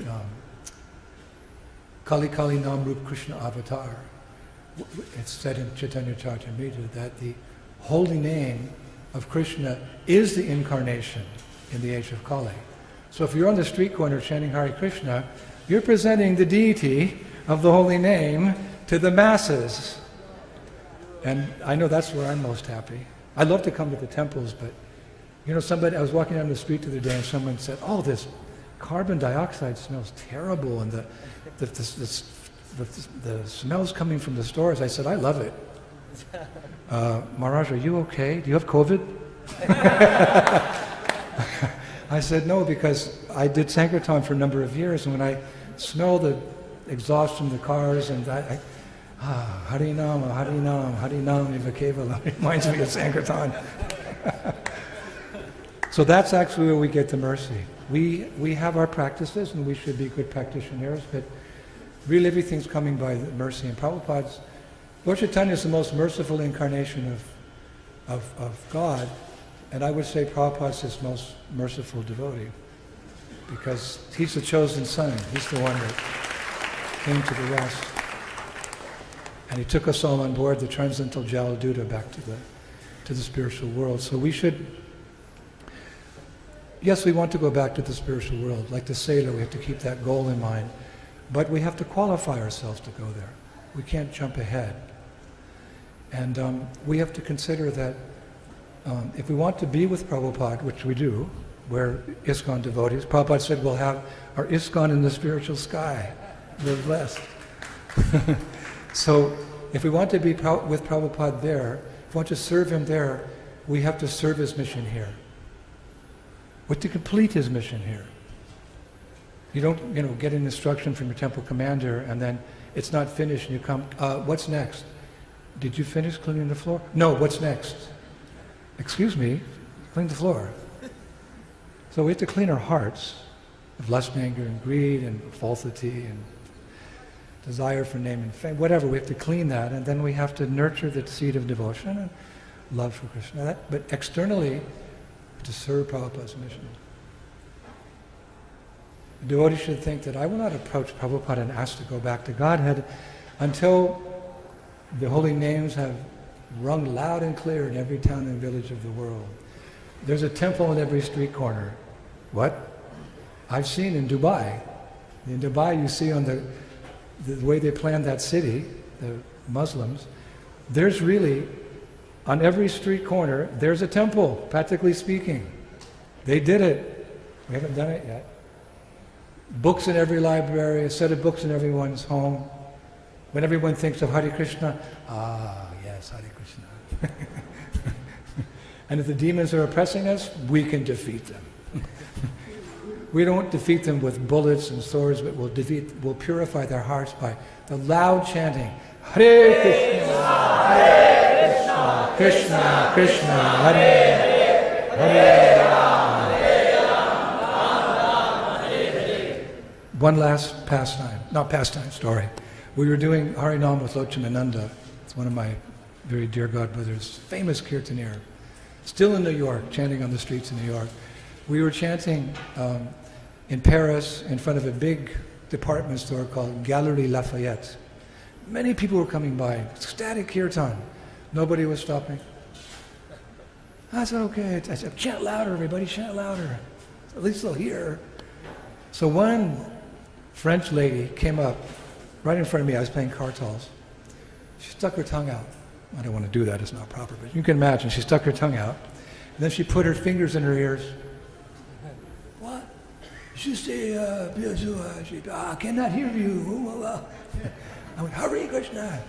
Kali Kali Nam Rup Krishna avatar, it's said in Chaitanya Charitamrita that the holy name of Krishna is the incarnation in the age of Kali. So if you're on the street corner chanting Hare Krishna, you're presenting the deity of the holy name to the masses. And I know that's where I'm most happy. I love to come to the temples, but I was walking down the street the other day and someone said, "Oh, this carbon dioxide smells terrible, and the smells coming from the stores." I said, "I love it." "Maharaj, are you okay? Do you have COVID?" I said, "No, because I did Sankirtan for a number of years, and when I smell the exhaust from the cars, and Harinam, Harinam, Harinam Eva Kevala," reminds me of Sankirtan. So that's actually where we get the mercy. We have our practices, and we should be good practitioners, but really everything's coming by the mercy. And Prabhupada's, Lord Chaitanya is the most merciful incarnation of God, and I would say Prabhupada's his most merciful devotee, because he's the chosen son. He's the one that came to the West. And he took us all on board the transcendental Jaladuta back to the spiritual world. So we should, yes, we want to go back to the spiritual world. Like the sailor, we have to keep that goal in mind. But we have to qualify ourselves to go there. We can't jump ahead. And we have to consider that if we want to be with Prabhupada, which we do, we're Iskcon devotees. Prabhupada said we'll have our Iskcon in the spiritual sky. We're blessed. So if we want to be with Prabhupada there, if we want to serve him there, we have to serve his mission here. We have to complete his mission here. You don't, get an instruction from your temple commander and then it's not finished and you come, what's next? Did you finish cleaning the floor? No, what's next? Excuse me, clean the floor. So we have to clean our hearts of lust, anger, and greed, and falsity, and desire for name and fame, whatever. We have to clean that, and then we have to nurture the seed of devotion and love for Krishna. But externally, to serve Prabhupada's mission. The devotee should think that I will not approach Prabhupada and ask to go back to Godhead until the holy names have rung loud and clear in every town and village of the world. There's a temple in every street corner. What? I've seen in Dubai. In Dubai you see on the way they planned that city, the Muslims, there's really, on every street corner, there's a temple, practically speaking. They did it. We haven't done it yet. Books in every library, a set of books in everyone's home. When everyone thinks of Hare Krishna, yes, Hare Krishna. And if the demons are oppressing us, we can defeat them. We don't defeat them with bullets and swords, but we'll purify their hearts by the loud chanting, Hare Krishna, Hare Krishna, Krishna Krishna, Hare Hare, Hare Rama, Hare Rama, Hare Hare. One last pastime story. We were doing Harinam with Lochanananda. It's one of my very dear godbrothers, famous Kirtaneer, still in New York, chanting on the streets of New York. We were chanting in Paris in front of a big department store called Galerie Lafayette. Many people were coming by, ecstatic kirtan. Nobody was stopping. I said, okay. I said, chant louder, everybody, chant louder. At least they'll hear. So one French lady came up right in front of me. I was playing kartals. She stuck her tongue out. I don't want to do that, it's not proper, but you can imagine. She stuck her tongue out. And then she put her fingers in her ears. What? She said, I cannot hear you. I went, Hare Krishna.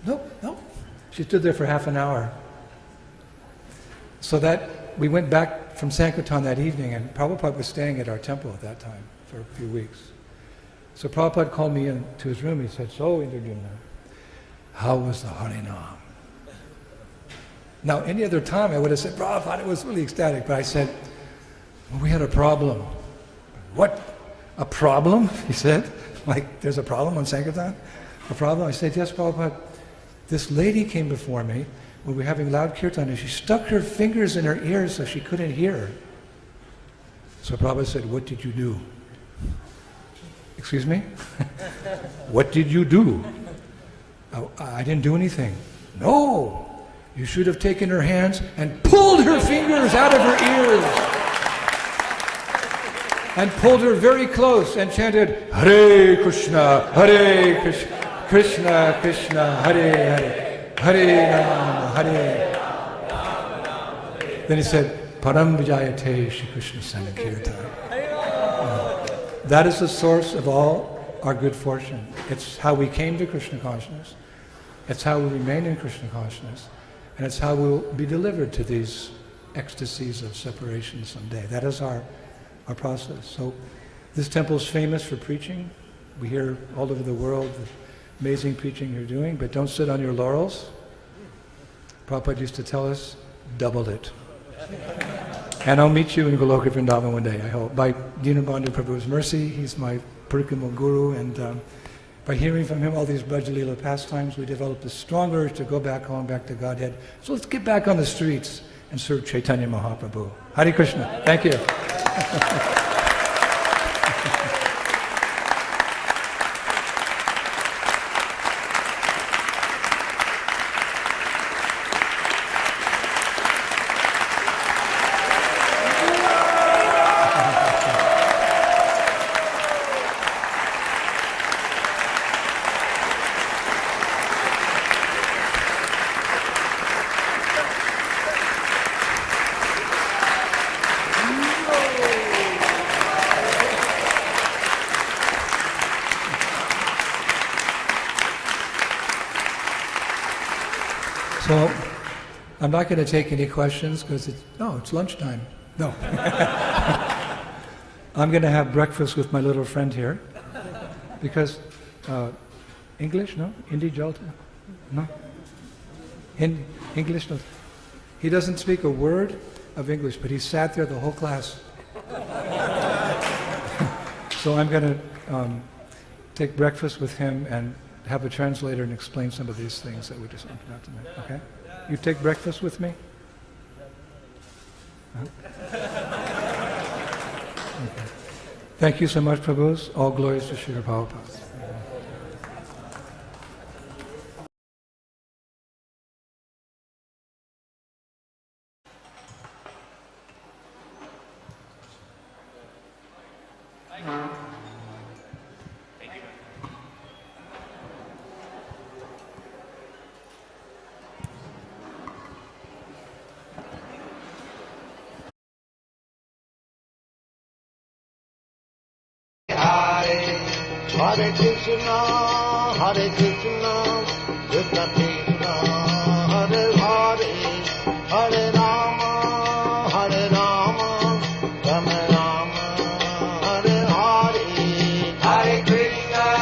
Nope. She stood there for half an hour. So that we went back from Sankirtan that evening, and Prabhupada was staying at our temple at that time for a few weeks. So Prabhupada called me into his room. He said, "So, Indradyumna, how was the Harinam?" Now, any other time I would have said, "Prabhupada, it was really ecstatic." But I said, "Well, we had a problem." "What? A problem?" He said. "Like, there's a problem on Sankirtan? A problem?" I said, "Yes, Prabhupada. This lady came before me when we were having loud kirtan, and she stuck her fingers in her ears so she couldn't hear." So Prabhupada said, "What did you do?" "Excuse me?" "What did you do?" I didn't do anything." "No, you should have taken her hands and pulled her fingers out of her ears and pulled her very close and chanted, Hare Krishna, Hare Krishna, Krishna Krishna, Hare Hare, Hare Rama, Hare." Then he said, "Param Vijayate Shri Krishna Sankirtan." That is the source of all our good fortune. It's how we came to Krishna consciousness. It's how we remain in Krishna consciousness. And it's how we'll be delivered to these ecstasies of separation someday. That is our process. So this temple is famous for preaching. We hear all over the world the amazing preaching you're doing, but don't sit on your laurels. Prabhupada used to tell us, double it. And I'll meet you in Goloka Vrindavan one day, I hope. By Dinabandhu Prabhu's mercy, he's my Purikamo guru, and by hearing from him all these Brajalila pastimes, we developed a strong urge to go back home, back to Godhead. So let's get back on the streets and serve Chaitanya Mahaprabhu. Hare Krishna. Thank you. So, I'm not going to take any questions because it's lunchtime. No. I'm going to have breakfast with my little friend here because English, no? Hindi Jalta? No? English, no? He doesn't speak a word of English, but he sat there the whole class. So I'm going to take breakfast with him and have a translator and explain some of these things that we just talked about tonight. Okay? You take breakfast with me? Huh? Okay. Thank you so much, Prabhus. All glories to Srila Prabhupada. Hare Krishna, Hare Krishna, Krishna Krishna, Hare Hare, Hare Rama, Hare Rama, Rama Rama, Hare Hare. Hare Krishna,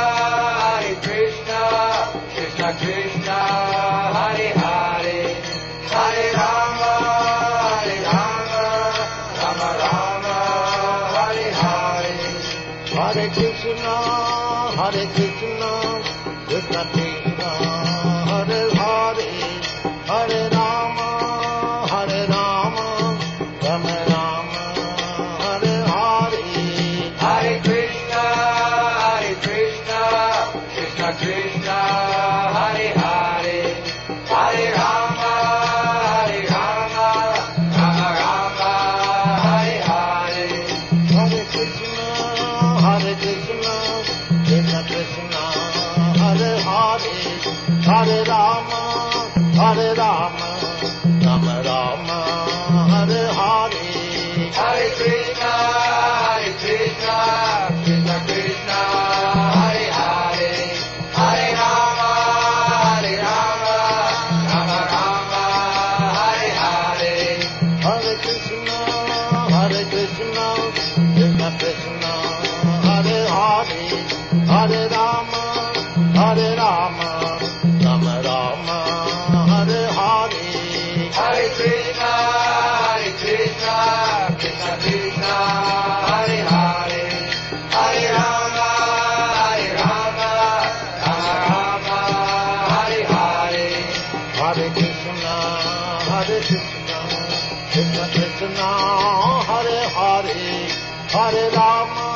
Krishna Krishna, Hare Hare, Hare Rama, Rama Rama, Hare Hare. Hare Krishna, Hare Krishna, Krishna Krishna, Hare Hare, Hare Rama, Rama Rama, Hare Hare. Hare Krishna, Krishna Krishna, Hare Hare, Hare Rama, Rama Rama, Hare Hare. Hare Krishna, Krishna Krishna, Hare Hare, Hare Rama, Rama Rama, Hare Hare. Hare Krishna, Krishna Krishna, Hare Hare, Hare Rama,